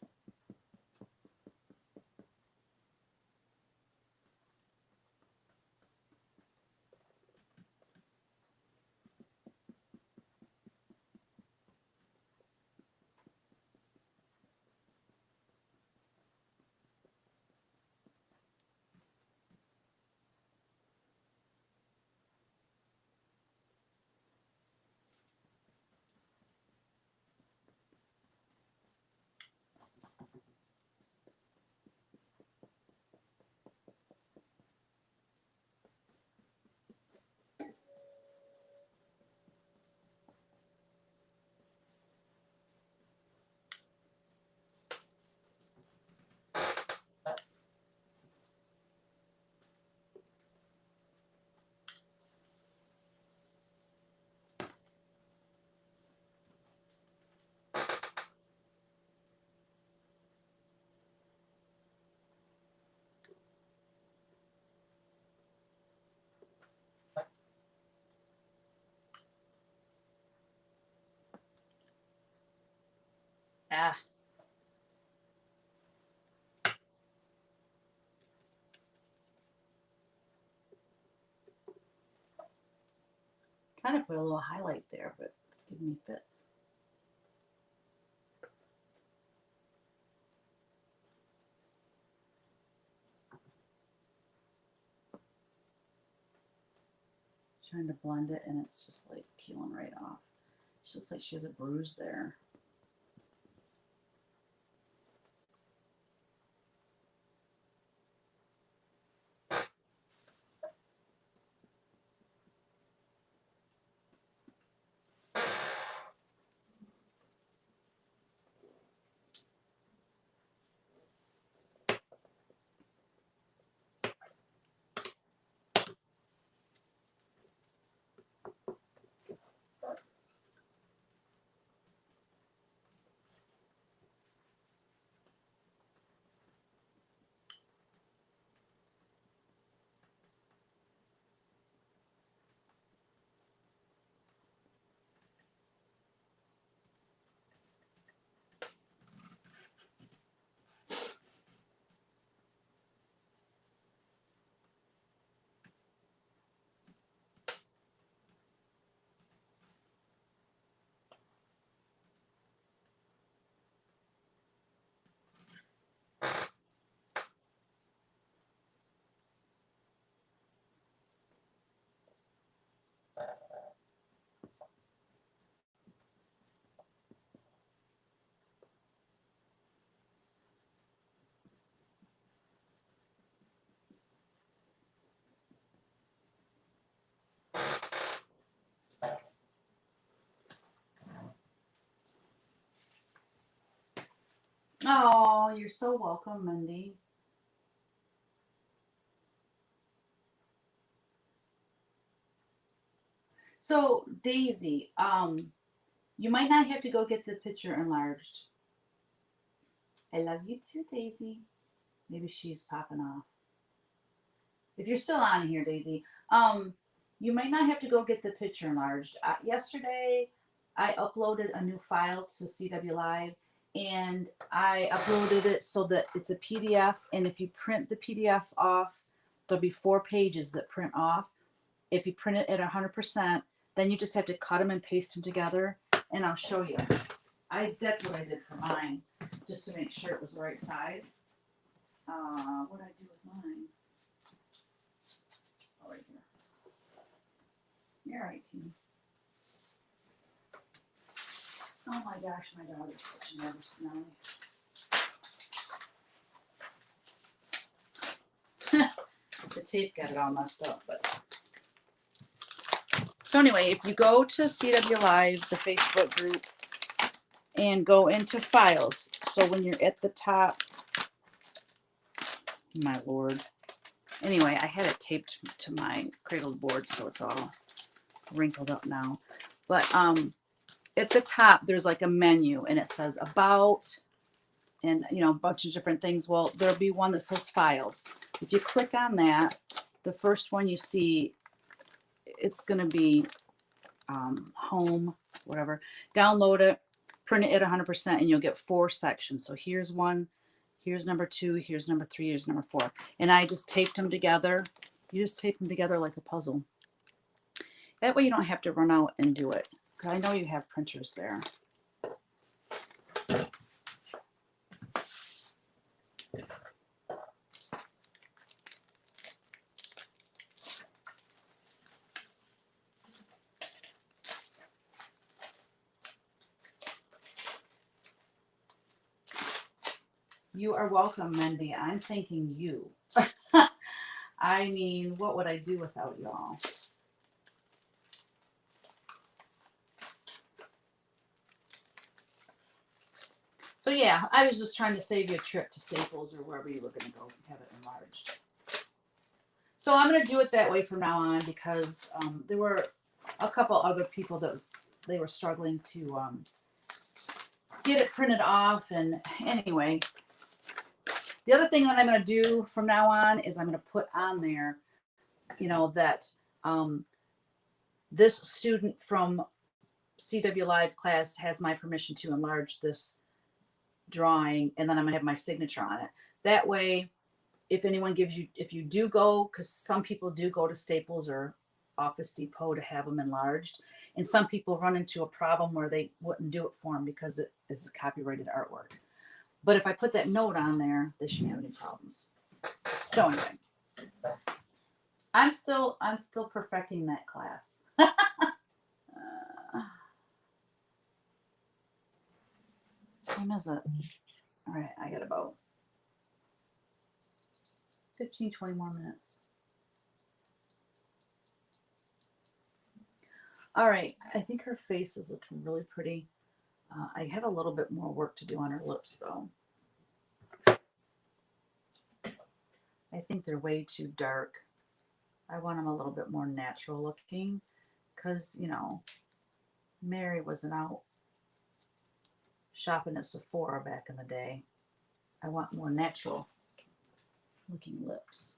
Ah, kind of put a little highlight there, but it's giving me fits. Trying to blend it, and it's just like peeling right off. She looks like she has a bruise there. Oh, you're so welcome, Mindy. So, Daisy, you might not have to go get the picture enlarged. I love you too, Daisy. Maybe she's popping off. If you're still on here, Daisy, you might not have to go get the picture enlarged. Yesterday, I uploaded a new file to CW Live, and I uploaded it so that it's a PDF. And if you print the PDF off, there'll be 4 pages that print off. If you print it at 100%, then you just have to cut them and paste them together. And I'll show you. That's what I did for mine, just to make sure it was the right size. What did I do with mine? Oh, right here. You're right, Tina. Oh my gosh, my dog is such a nervous Nelly. The tape got it all messed up, but. So anyway, if you go to CW Live, the Facebook group, and go into files, so when you're at the top, my lord, Anyway, I had it taped to my cradled board, so it's all wrinkled up now. But at the top, there's like a menu, and it says about, and you know, a bunch of different things. Well, there'll be one that says files. If you click on that, the first one you see, it's going to be home, whatever. Download it, print it at 100%, and you'll get 4 sections. So here's one, here's number 2, here's number 3, here's number 4. And I just taped them together. You just tape them together like a puzzle. That way you don't have to run out and do it. Because I know you have printers there. You are welcome, Mendy. I'm thanking you. I mean, what would I do without y'all? So yeah, I was just trying to save you a trip to Staples or wherever you were going to go and have it enlarged. So I'm going to do it that way from now on because there were a couple other people that they were struggling to get it printed off. And anyway, the other thing that I'm going to do from now on is I'm going to put on there, you know, that this student from CW Live class has my permission to enlarge this drawing, and then I'm going to have my signature on it. That way, if anyone gives you, if you do go, because some people do go to Staples or Office Depot to have them enlarged, and some people run into a problem where they wouldn't do it for them because it is copyrighted artwork. But if I put that note on there, they shouldn't have any problems. So anyway, I'm still perfecting that class. Time is it? All right, I got about 15, 20 more minutes. All right, I think her face is looking really pretty. I have a little bit more work to do on her lips, though. I think they're way too dark. I want them a little bit more natural looking because, you know, Mary wasn't out shopping at Sephora back in the day. I want more natural looking lips.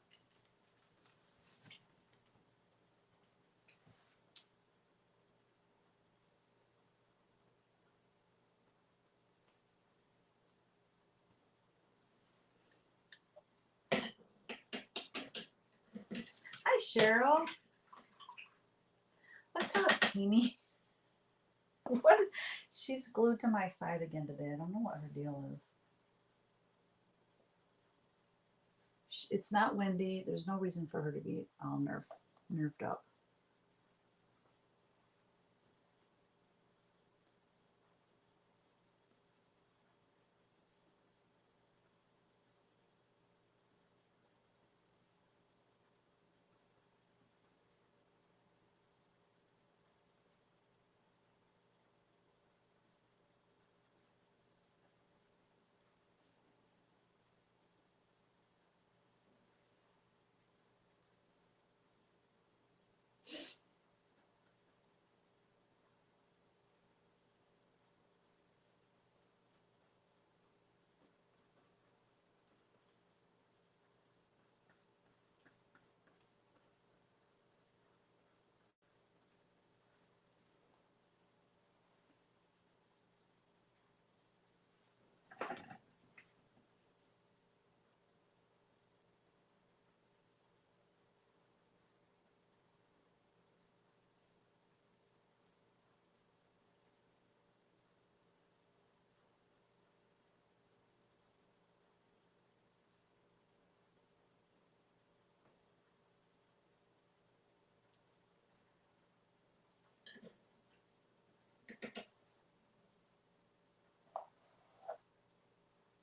Hi, Cheryl. What's up, Teeny? What? She's glued to my side again today. I don't know what her deal is. It's not windy. There's no reason for her to be all nerved up.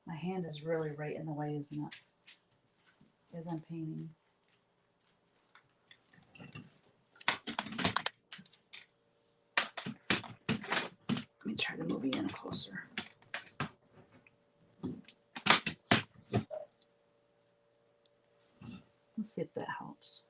My hand is really right in the way, isn't it? As I'm painting. Let me try to move you in closer. Let's see if that helps.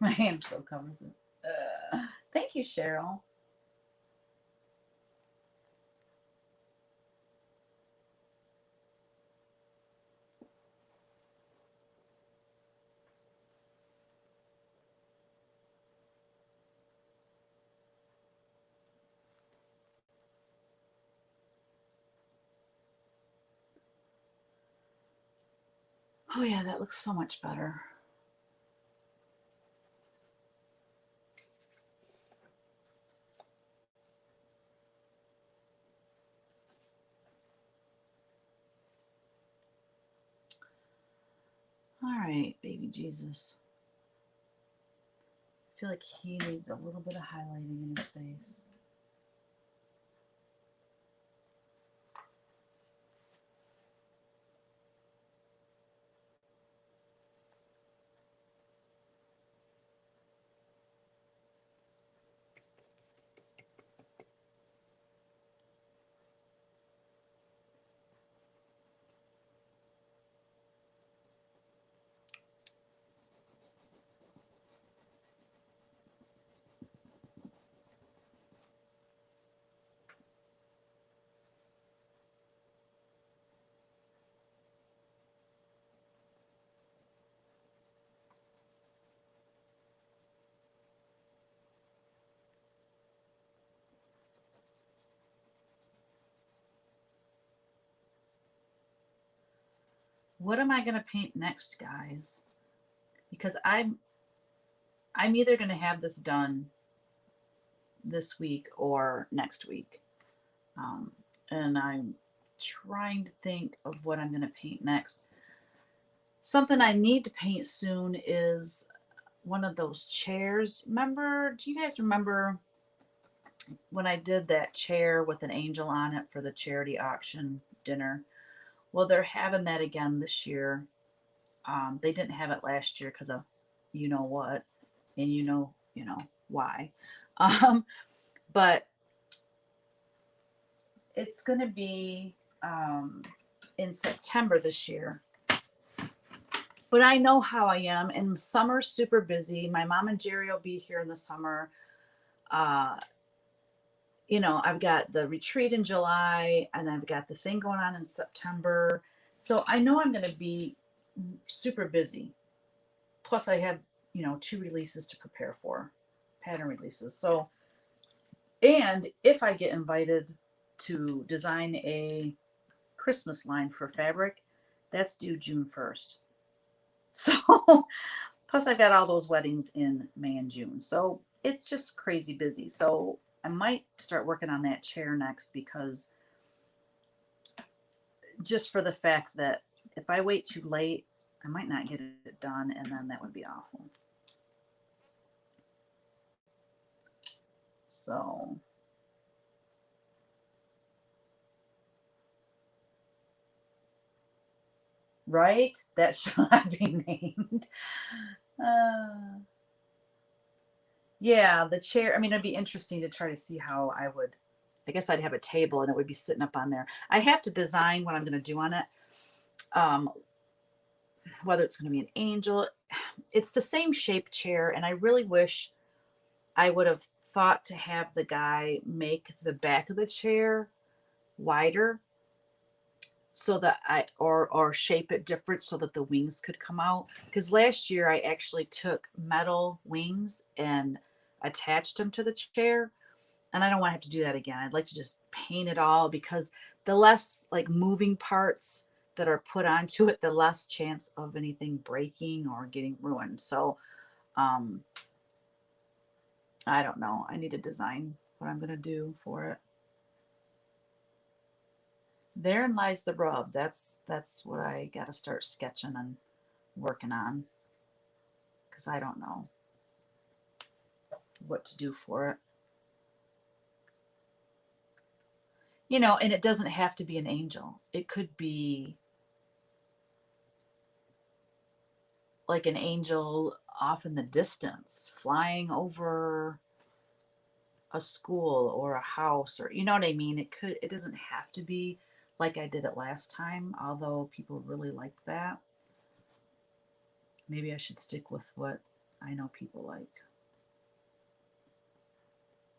My hand still covers it. Thank you, Cheryl. Oh yeah, that looks so much better. All right, baby Jesus. I feel like he needs a little bit of highlighting in his face. What am I going to paint next, guys? Because I'm either going to have this done this week or next week. And I'm trying to think of what I'm going to paint next. Something I need to paint soon is one of those chairs. Remember, do you guys remember when I did that chair with an angel on it for the charity auction dinner? Well, they're having that again this year. They didn't have it last year because of you know what, and you know why. But it's going to be in September this year. But I know how I am, and summer's super busy. My mom and Jerry will be here in the summer. I've got the retreat in July, and I've got the thing going on in September. So I know I'm going to be super busy. Plus, I have, 2 releases to prepare for, pattern releases. So, and if I get invited to design a Christmas line for fabric, that's due June 1st. So, plus I've got all those weddings in May and June. So it's just crazy busy. So I might start working on that chair next, because just for the fact that if I wait too late, I might not get it done, and then that would be awful. So right, that shall not be named. Yeah, the chair. I mean, it'd be interesting to try to see how I would. I guess I'd have a table and it would be sitting up on there. I have to design what I'm going to do on it. Um, whether it's going to be an angel, it's the same shape chair, and I really wish I would have thought to have the guy make the back of the chair wider so that or shape it different so that the wings could come out. Because last year I actually took metal wings and attached them to the chair, and I don't want to have to do that again. I'd like to just paint it all because the less like moving parts that are put onto it, the less chance of anything breaking or getting ruined. So um I don't know. I need to design what I'm gonna do for it. Therein lies the rub. That's what I gotta start sketching and working on because I don't know what to do for it. You know, and it doesn't have to be an angel. It could be like an angel off in the distance, flying over a school or a house, or you know what I mean? It doesn't have to be like I did it last time, although people really liked that. Maybe I should stick with what I know people like.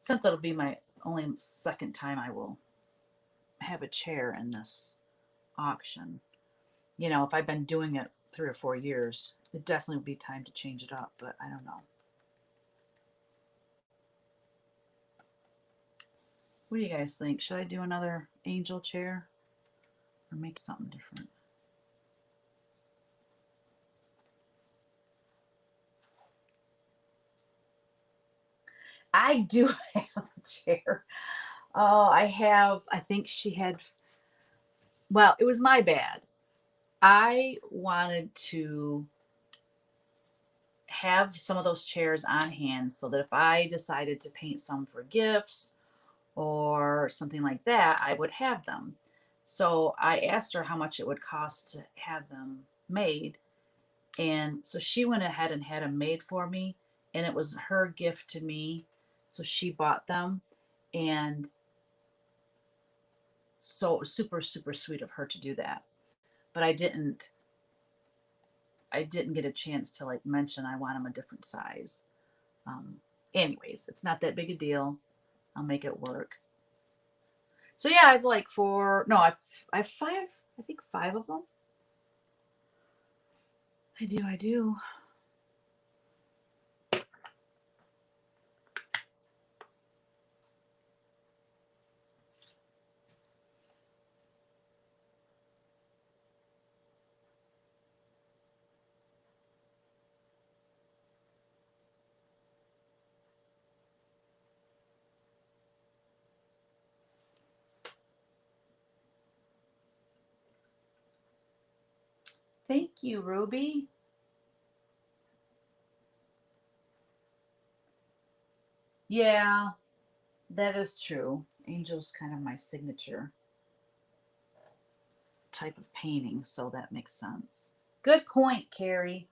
Since it'll be my only second time I will have a chair in this auction. You know, if I've been doing it 3 or 4 years, it definitely would be time to change it up, but I don't know. What do you guys think? Should I do another angel chair or make something different? I do have a chair. Oh, I think she had, well, it was my bad. I wanted to have some of those chairs on hand so that if I decided to paint some for gifts or something like that, I would have them. So I asked her how much it would cost to have them made. And so she went ahead and had them made for me. And it was her gift to me. So she bought them. And so it was super, super sweet of her to do that. But I didn't get a chance to like mention I want them a different size. Um, anyways, it's not that big a deal. I'll make it work. So yeah, I've like four. No, I've five. I think five of them. I do. I do. Thank you, Ruby. Yeah, that is true. Angel's kind of my signature type of painting, so that makes sense. Good point, Carrie.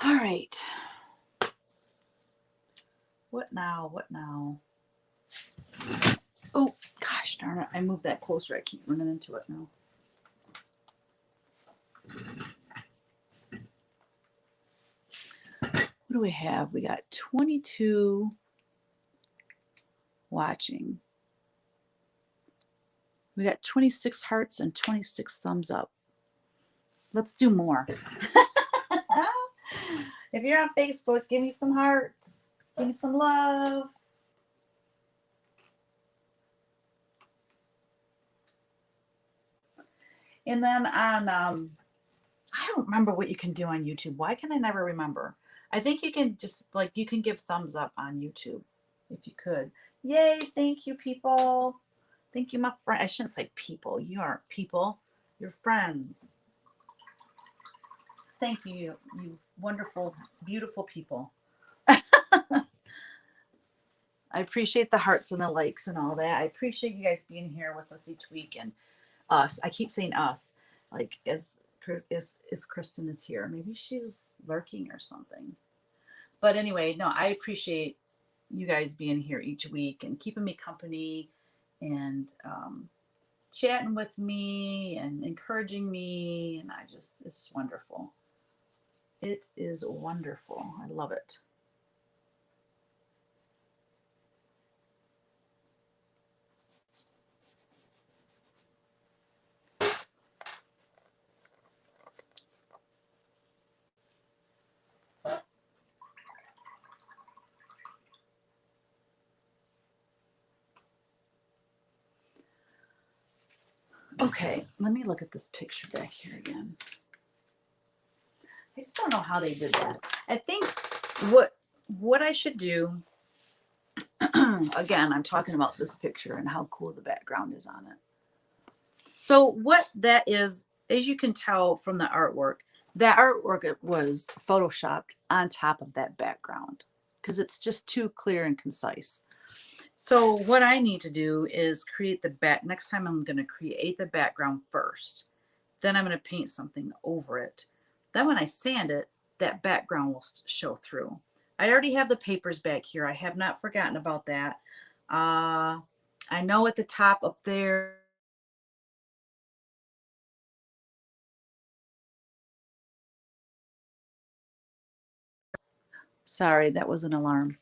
All right. What now? What now? Oh, gosh darn it. I moved that closer. I keep running into it now. What do we have? We got 22 watching. We got 26 hearts and 26 thumbs up. Let's do more. If you're on Facebook, give me some hearts. Give me some love. And then on, I don't remember what you can do on YouTube. Why can I never remember? I think you can just, like, you can give thumbs up on YouTube if you could. Yay, thank you, people. Thank you, my friend. I shouldn't say people. You aren't people. You're friends. Thank you, you wonderful, beautiful people. I appreciate the hearts and the likes and all that. I appreciate you guys being here with us each week, and us. I keep saying us, like as if Kristen is here. Maybe she's lurking or something. But anyway, no, I appreciate you guys being here each week and keeping me company and chatting with me and encouraging me. And it's wonderful. It is wonderful. I love it. Okay, let me look at this picture back here again. I just don't know how they did that. I think what I should do, again, I'm talking about this picture and how cool the background is on it. So what that is, as you can tell from the artwork, that artwork was photoshopped on top of that background because it's just too clear and concise. So what I need to do is create the back. Next time I'm going to create the background first. Then I'm going to paint something over it. Then when I sand it, that background will show through. I already have the papers back here. I have not forgotten about that. I know at the top up there, sorry, that was an alarm.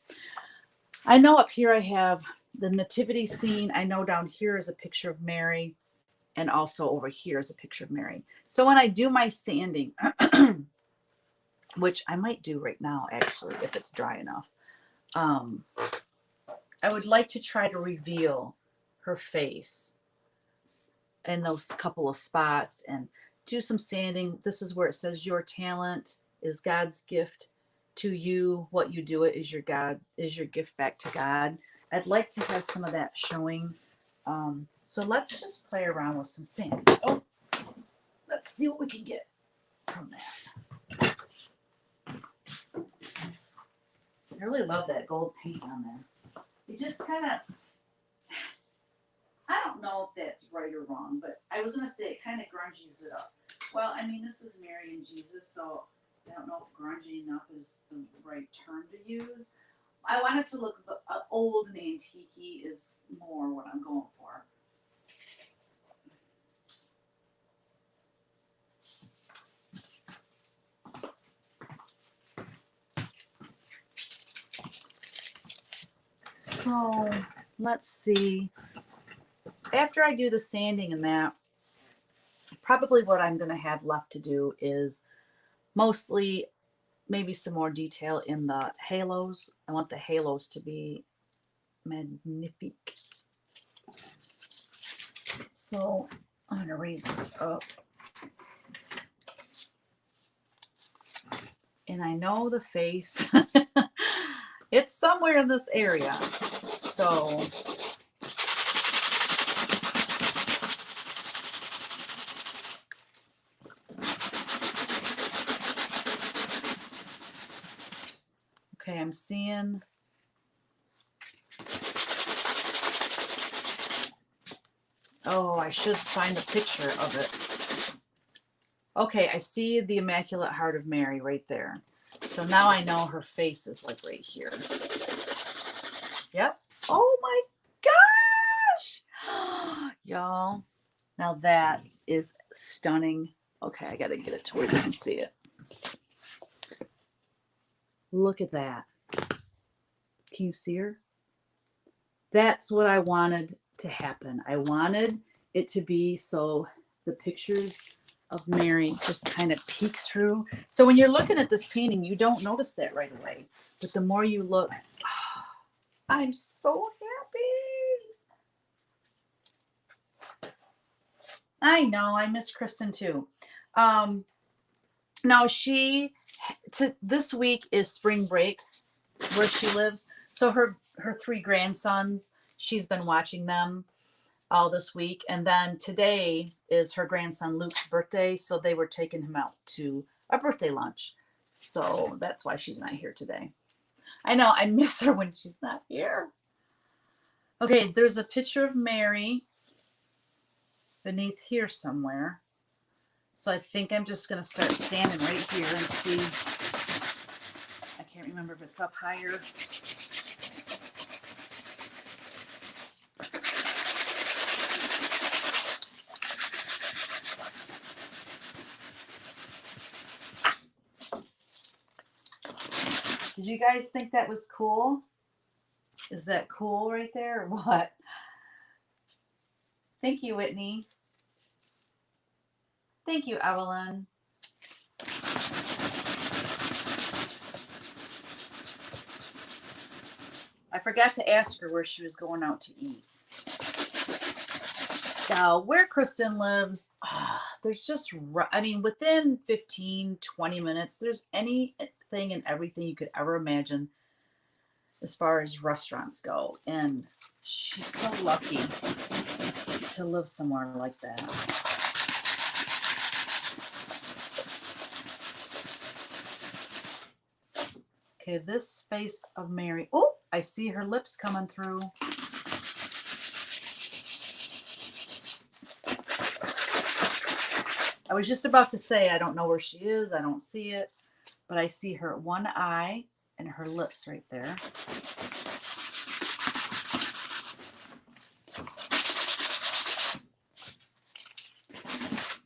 I know up here I have the nativity scene. I know down here is a picture of Mary, and also over here is a picture of Mary. So when I do my sanding, which I might do right now, actually, if it's dry enough, I would like to try to reveal her face in those couple of spots and do some sanding. This is where it says your talent is God's gift to you. What you do it is your gift back to God. I'd like to have some of that showing. So let's just play around with some sanding. Oh, let's see what we can get from that. I really love that gold paint on there. It just kind of, I don't know if that's right or wrong, but I was going to say it kind of grunges it up. Well, I mean, this is Mary and Jesus, so I don't know if grungy enough is the right term to use. I want it to look old and antique-y is more what I'm going for. So let's see. After I do the sanding and that, probably what I'm going to have left to do is mostly maybe some more detail in the halos. I want the halos to be magnifique. So I'm going to raise this up. And I know the face. It's somewhere in this area. So okay, I'm seeing I should find a picture of it. Okay, I see the Immaculate Heart of Mary right there. So now I know her face is like right here. Yep. Oh my gosh. Y'all, now that is stunning. Okay, I got to get it to where you can see it. Look at that. Can you see her? That's what I wanted to happen. I wanted it to be so the pictures of Mary just kind of peek through. So when you're looking at this painting, you don't notice that right away. But the more you look, I'm so happy. I know, I miss Kristen too. Now this week is spring break where she lives. So her 3 grandsons, she's been watching them all this week. And then today is her grandson Luke's birthday. So they were taking him out to a birthday lunch. So that's why she's not here today. I know, I miss her when she's not here. Okay, there's a picture of Mary beneath here somewhere. So I think I'm just going to start sanding right here and see. I can't remember if it's up higher. Did you guys think that was cool? Is that cool right there or what? Thank you, Whitney. Thank you, Evelyn. I forgot to ask her where she was going out to eat. Now, where Kristen lives, there's just, I mean, within 15, 20 minutes, there's anything and everything you could ever imagine as far as restaurants go. And she's so lucky to live somewhere like that. Okay, this face of Mary. Oh, I see her lips coming through. I was just about to say, I don't know where she is. I don't see it. But I see her one eye and her lips right there.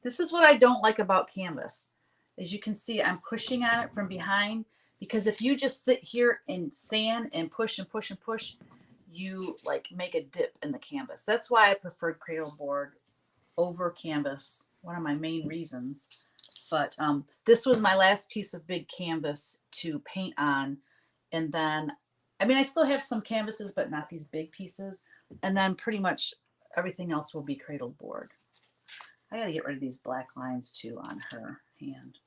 This is what I don't like about canvas. As you can see, I'm pushing on it from behind, because if you just sit here and stand and push and push and push, you like make a dip in the canvas. That's why I preferred cradle board over canvas. One of my main reasons. But this was my last piece of big canvas to paint on. And then, I mean, I still have some canvases, but not these big pieces. And then pretty much everything else will be cradle board. I got to get rid of these black lines too on her hand.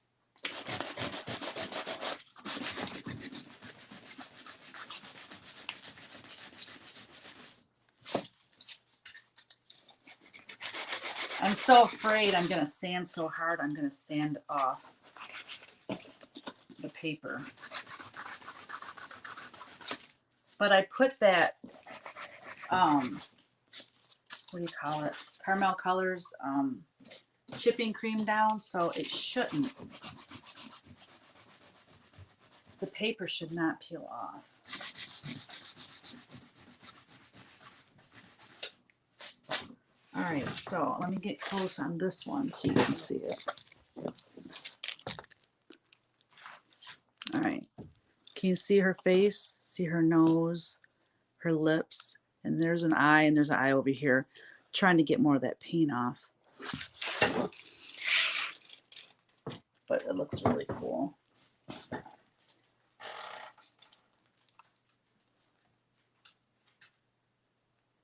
I'm so afraid I'm going to sand so hard, I'm going to sand off the paper. But I put that, what do you call it? Caramel Colors chipping cream down, so it shouldn't. The paper should not peel off. All right, so let me get close on this one so you can see it. All right, can you see her face? See her nose, her lips, and there's an eye, and there's an eye over here. I'm trying to get more of that paint off. But it looks really cool.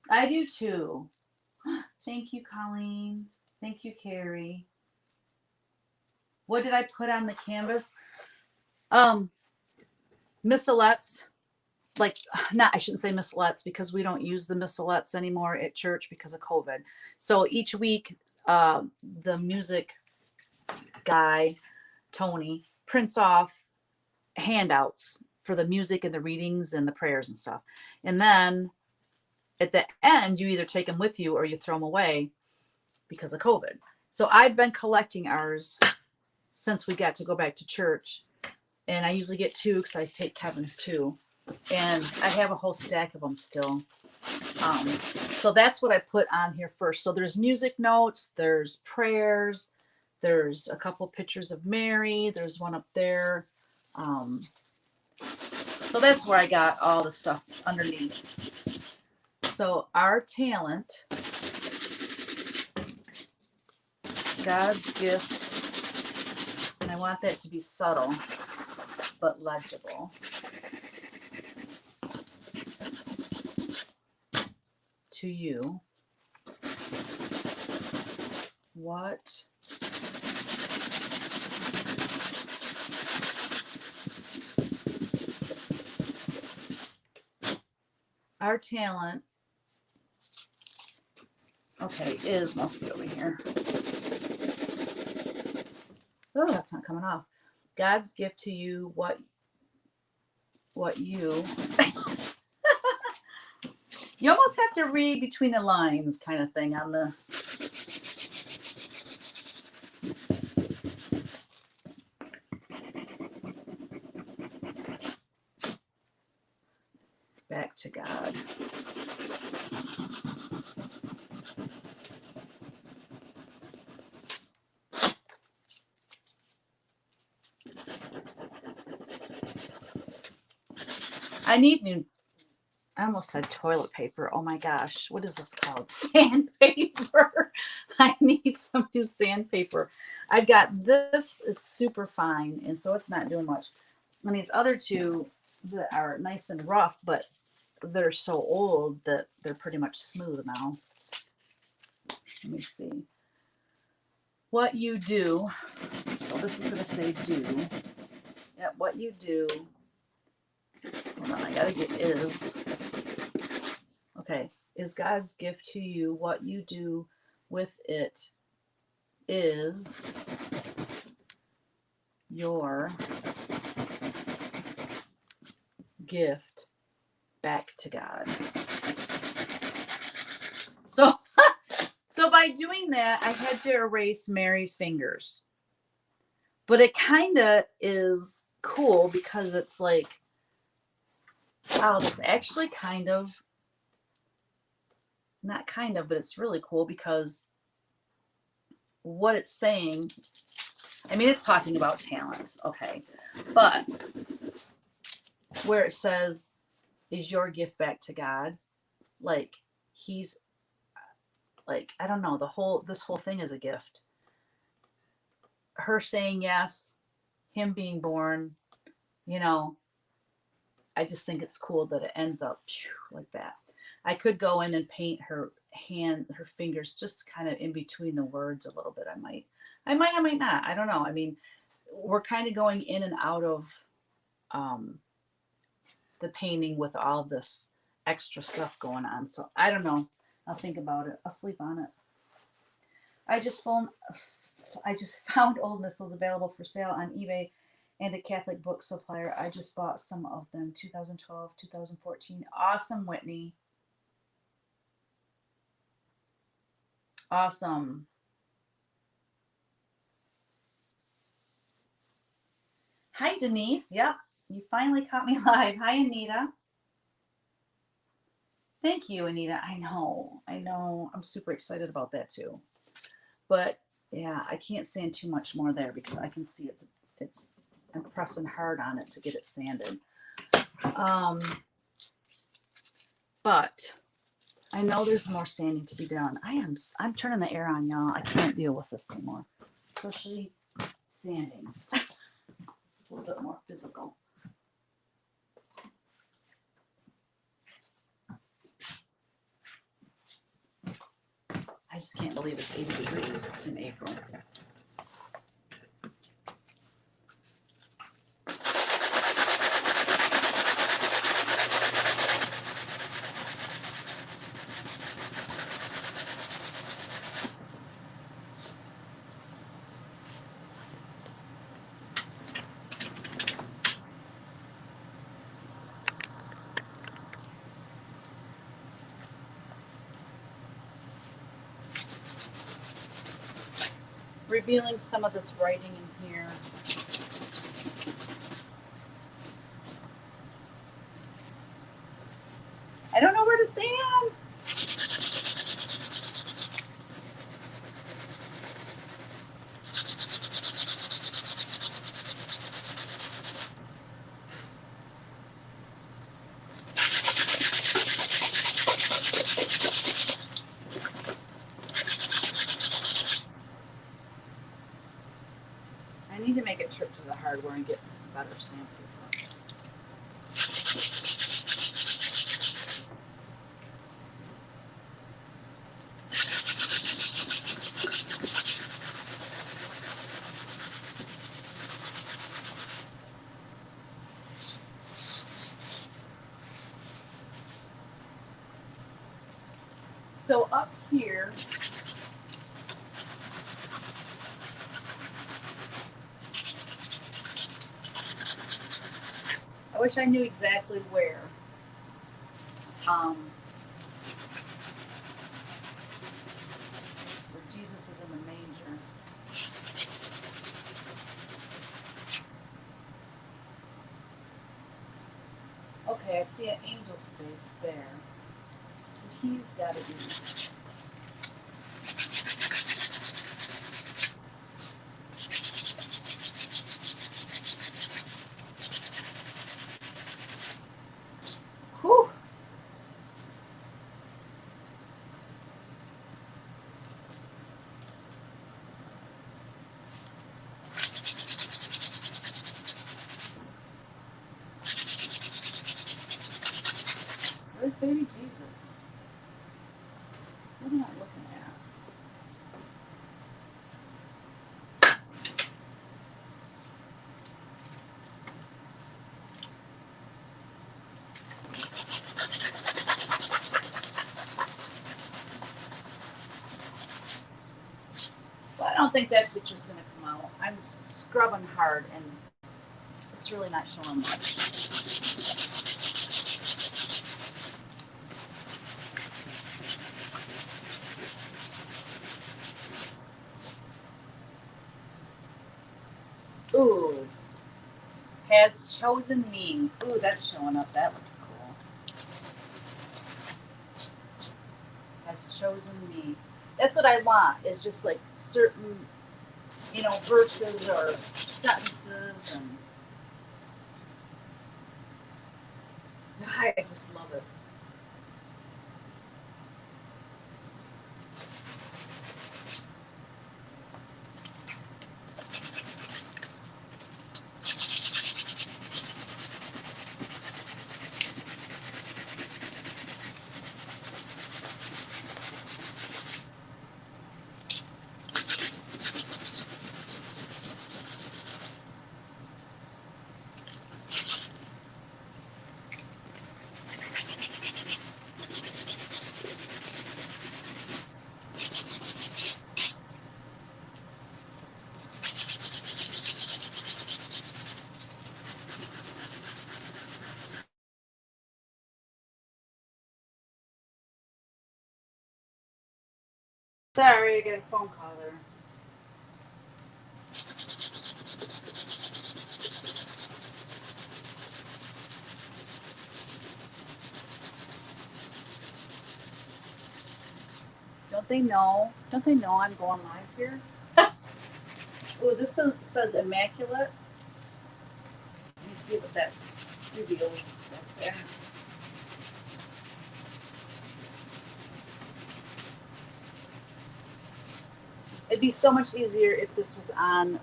I do too. Thank you, Colleen. Thank you, Carrie. What did I put on the canvas? Missalettes. Like, not, I shouldn't say missalettes, because we don't use the missalettes anymore at church because of COVID. So each week, the music guy, Tony, prints off handouts for the music and the readings and the prayers and stuff. And then at the end, you either take them with you or you throw them away because of COVID. So I've been collecting ours since we got to go back to church. And I usually get 2 because I take Kevin's too. And I have a whole stack of them still. So that's what I put on here first. So there's music notes, there's prayers, there's a couple pictures of Mary, there's one up there. So that's where I got all the stuff underneath. So our talent, God's gift, and I want that to be subtle but legible. To you, what our talent, okay, is must be over here. Oh, that's not coming off. God's gift to you, what you you almost have to read between the lines kind of thing on this. Back to God. I need new, I almost said toilet paper. Oh my gosh. What is this called? Sandpaper. I need some new sandpaper. I've got this is super fine, and so it's not doing much. And these other two that are nice and rough, but they're so old that they're pretty much smooth now. Let me see. What you do. So this is going to say do. Yep, what you do. Hold on, I got to get is. Okay, is God's gift to you. What you do with it is your gift back to God. So by doing that, I had to erase Mary's fingers. But it kind of is cool because it's like, wow, that's actually kind of, not kind of, but it's really cool because what it's saying, I mean, it's talking about talents, okay, but where it says, is your gift back to God, like, he's, like, I don't know, this whole thing is a gift. Her saying yes, him being born, you know, I just think it's cool that it ends up like that. I could go in and paint her hand, her fingers, just kind of in between the words a little bit. I might, I might not. I don't know. I mean, we're kind of going in and out of the painting with all this extra stuff going on. So I don't know. I'll think about it. I'll sleep on it. I just found old missals available for sale on eBay and a Catholic book supplier. I just bought some of them. 2012, 2014. Awesome, Whitney. Awesome. Hi, Denise. Yep, you finally caught me live. Hi, Anita. Thank you, Anita. I know. I'm super excited about that too. But yeah, I can't sand too much more there because I can see I'm pressing hard on it to get it sanded. But I know there's more sanding to be done. I'm turning the air on, y'all. I can't deal with this anymore, especially sanding. It's a little bit more physical. I just can't believe it's 80 degrees in April. Revealing some of this writing in here. don't know where to sand. I need to make a trip to the hardware and get some better sandpaper. So up here, I wish I knew exactly where. Where Jesus is in the manger. Okay, I see an angel space there. So he's got to be. Whew. Where's baby Jesus? What am I looking at? Well, I don't think that picture's going to come out. I'm scrubbing hard and it's really not showing much. Ooh. Has chosen me. Ooh, that's showing up. That looks cool. Has chosen me. That's what I want. It's just like certain, verses or sentences, and I just love it. Sorry, I got a phone call there. Don't they know? Don't they know I'm going live here? Oh, this says immaculate. Let me see what that reveals up there. It'd be so much easier if this was on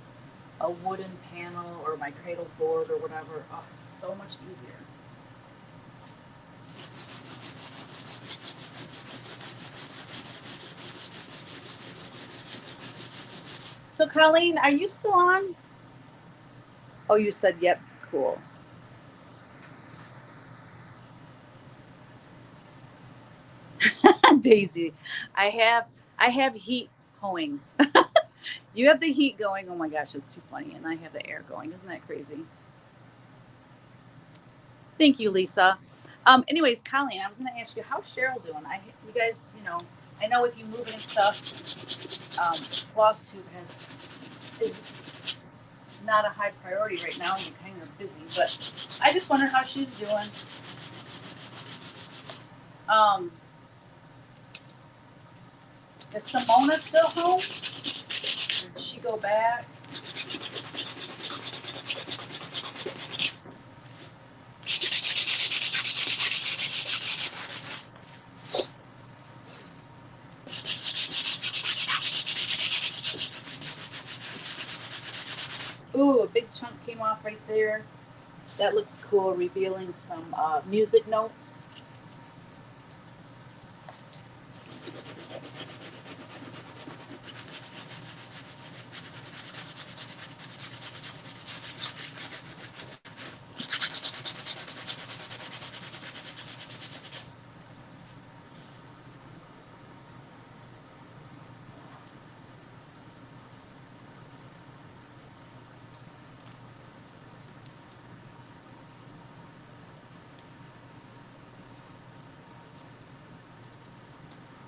a wooden panel or my cradle board or whatever. Oh, it's so much easier. So, Colleen, are you still on? Oh, you said yep. Cool. Daisy, I have heat hoeing. You have the heat going. Oh my gosh, it's too funny, and I have the air going. Isn't that crazy? Thank you, Lisa. Anyways, Colleen, I was going to ask you, how's Cheryl doing? You guys, I know with you moving and stuff, floss tube is not a high priority right now. You're kind of busy, but I just wonder how she's doing. Um, is Simona still home? Or did she go back? Ooh, a big chunk came off right there. That looks cool, revealing some music notes.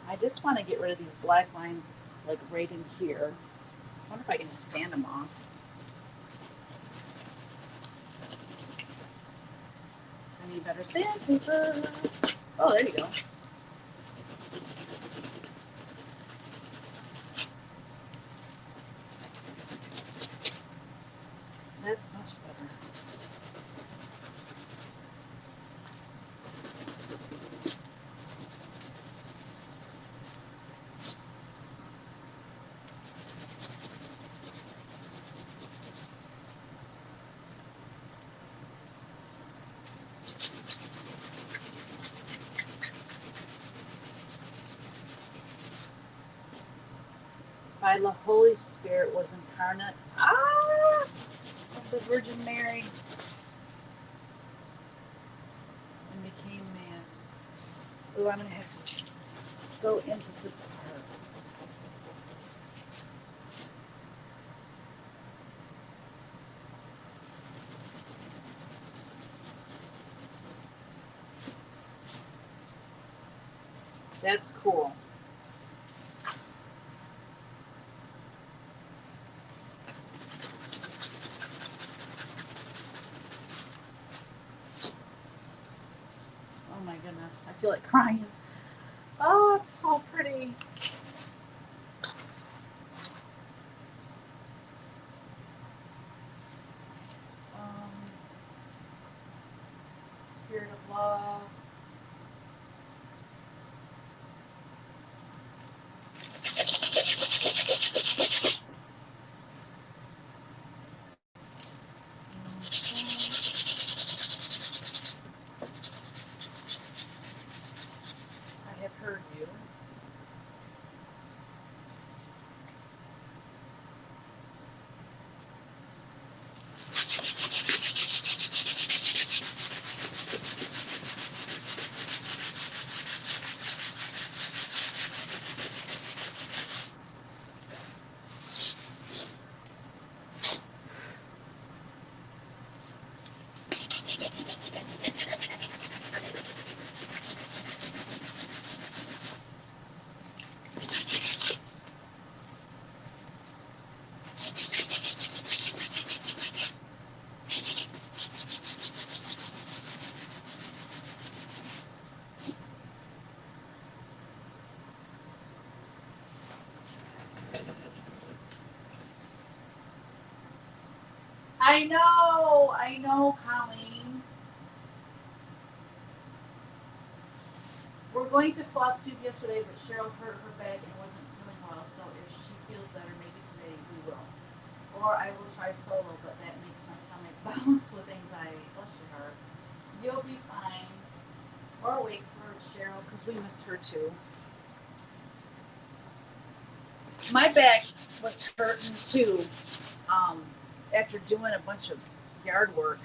I just want to get rid of these black lines like right in here. I wonder if I can just sand them off. I need better sandpaper. Oh, there you go. That's much better. By the Holy Spirit was incarnate. Of the Virgin Mary and became man. Ooh, I'm gonna have to go into this part. That's cool. Oh my goodness, I feel like crying. Oh, it's so pretty. Spirit of love. I have heard you. I know, Colleen. We're going to floss tube yesterday, but Cheryl hurt her back and wasn't feeling well, so if she feels better, maybe today we will. Or I will try solo, but that makes my stomach bounce with anxiety. Bless your heart. You'll be fine. Or wait for Cheryl, because we miss her too. My back was hurting too after doing a bunch of yard work.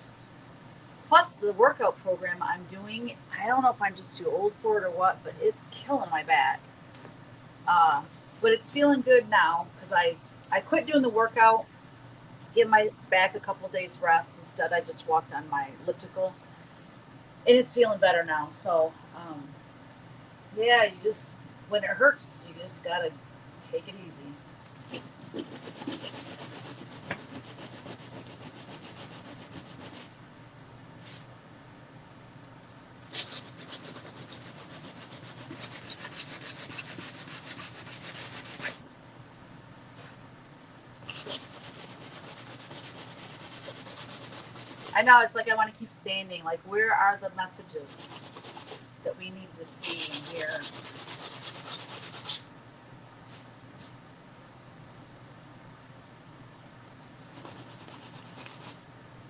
Plus the workout program I'm doing, I don't know if I'm just too old for it or what, but it's killing my back. But it's feeling good now because I quit doing the workout, give my back a couple of days rest. Instead, I just walked on my elliptical. And it's feeling better now. So, yeah, you just, when it hurts, you just got to take it easy. I know, it's like I want to keep sanding. Like, where are the messages that we need to see and hear?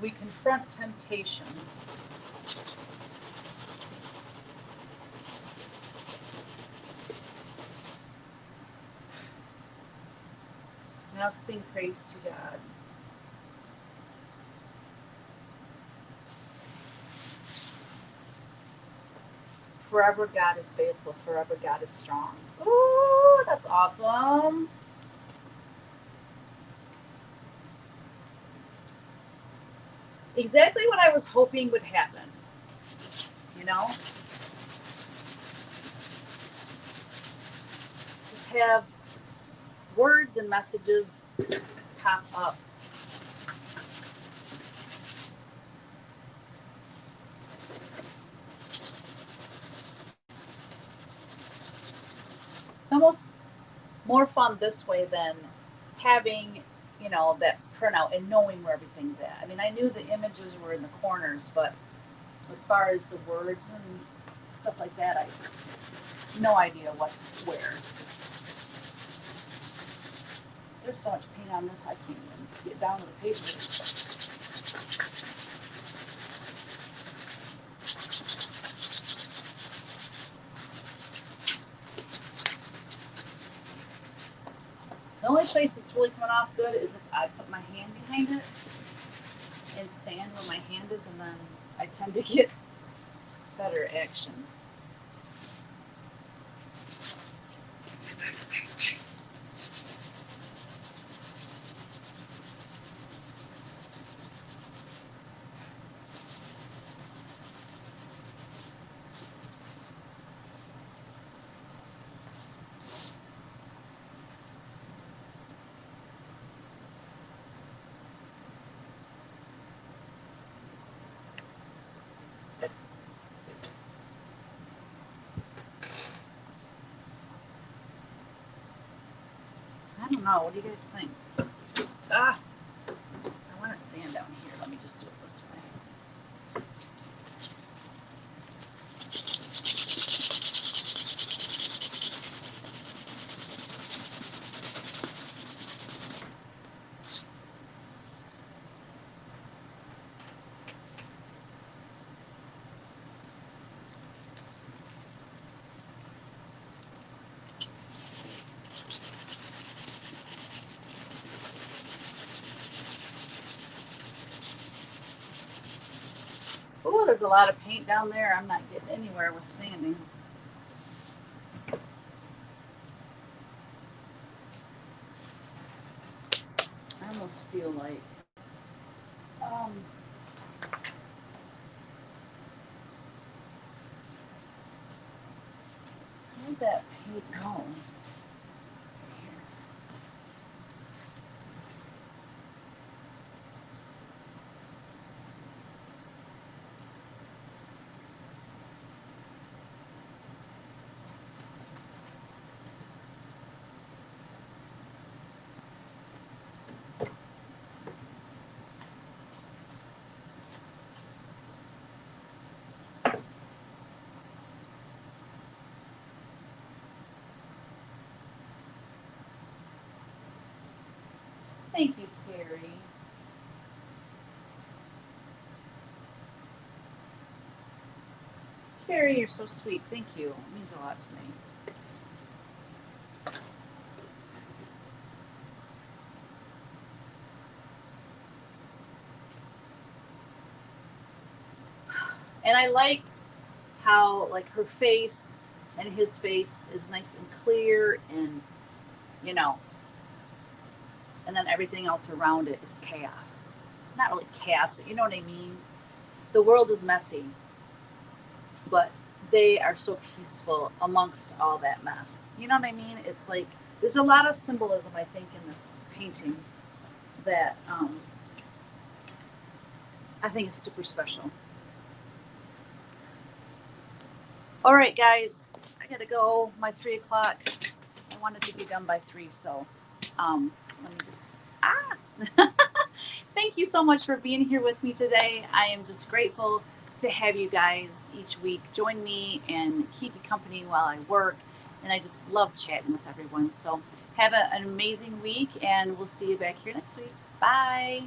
We confront temptation. Now sing praise to God. Forever God is faithful. Forever God is strong. Ooh, that's awesome. Exactly what I was hoping would happen. You know? Just have words and messages pop up. It's almost more fun this way than having, you know, that printout and knowing where everything's at. I mean, I knew the images were in the corners, but as far as the words and stuff like that, I have no idea what's where. There's so much paint on this, I can't even get down to the pages. The only place it's really coming off good is if I put my hand behind it and sand where my hand is, and then I tend to get better action. I don't know. What do you guys think? I want to sand down here. Let me just do it this way. Oh, there's a lot of paint down there. I'm not getting anywhere with sanding. I almost feel like where'd that paint go? Thank you, Carrie. Carrie, you're so sweet. Thank you. It means a lot to me. And I like how, like, her face and his face is nice and clear, and, you know, and then everything else around it is chaos. Not really chaos, but you know what I mean? The world is messy, but they are so peaceful amongst all that mess. You know what I mean? It's like there's a lot of symbolism, I think, in this painting that I think is super special. All right, guys, I gotta go. My 3 o'clock. I wanted to be done by 3, so let me just Thank you so much for being here with me today. I am just grateful to have you guys each week join me and keep me company while I work. And I just love chatting with everyone. So have an amazing week, and we'll see you back here next week. Bye.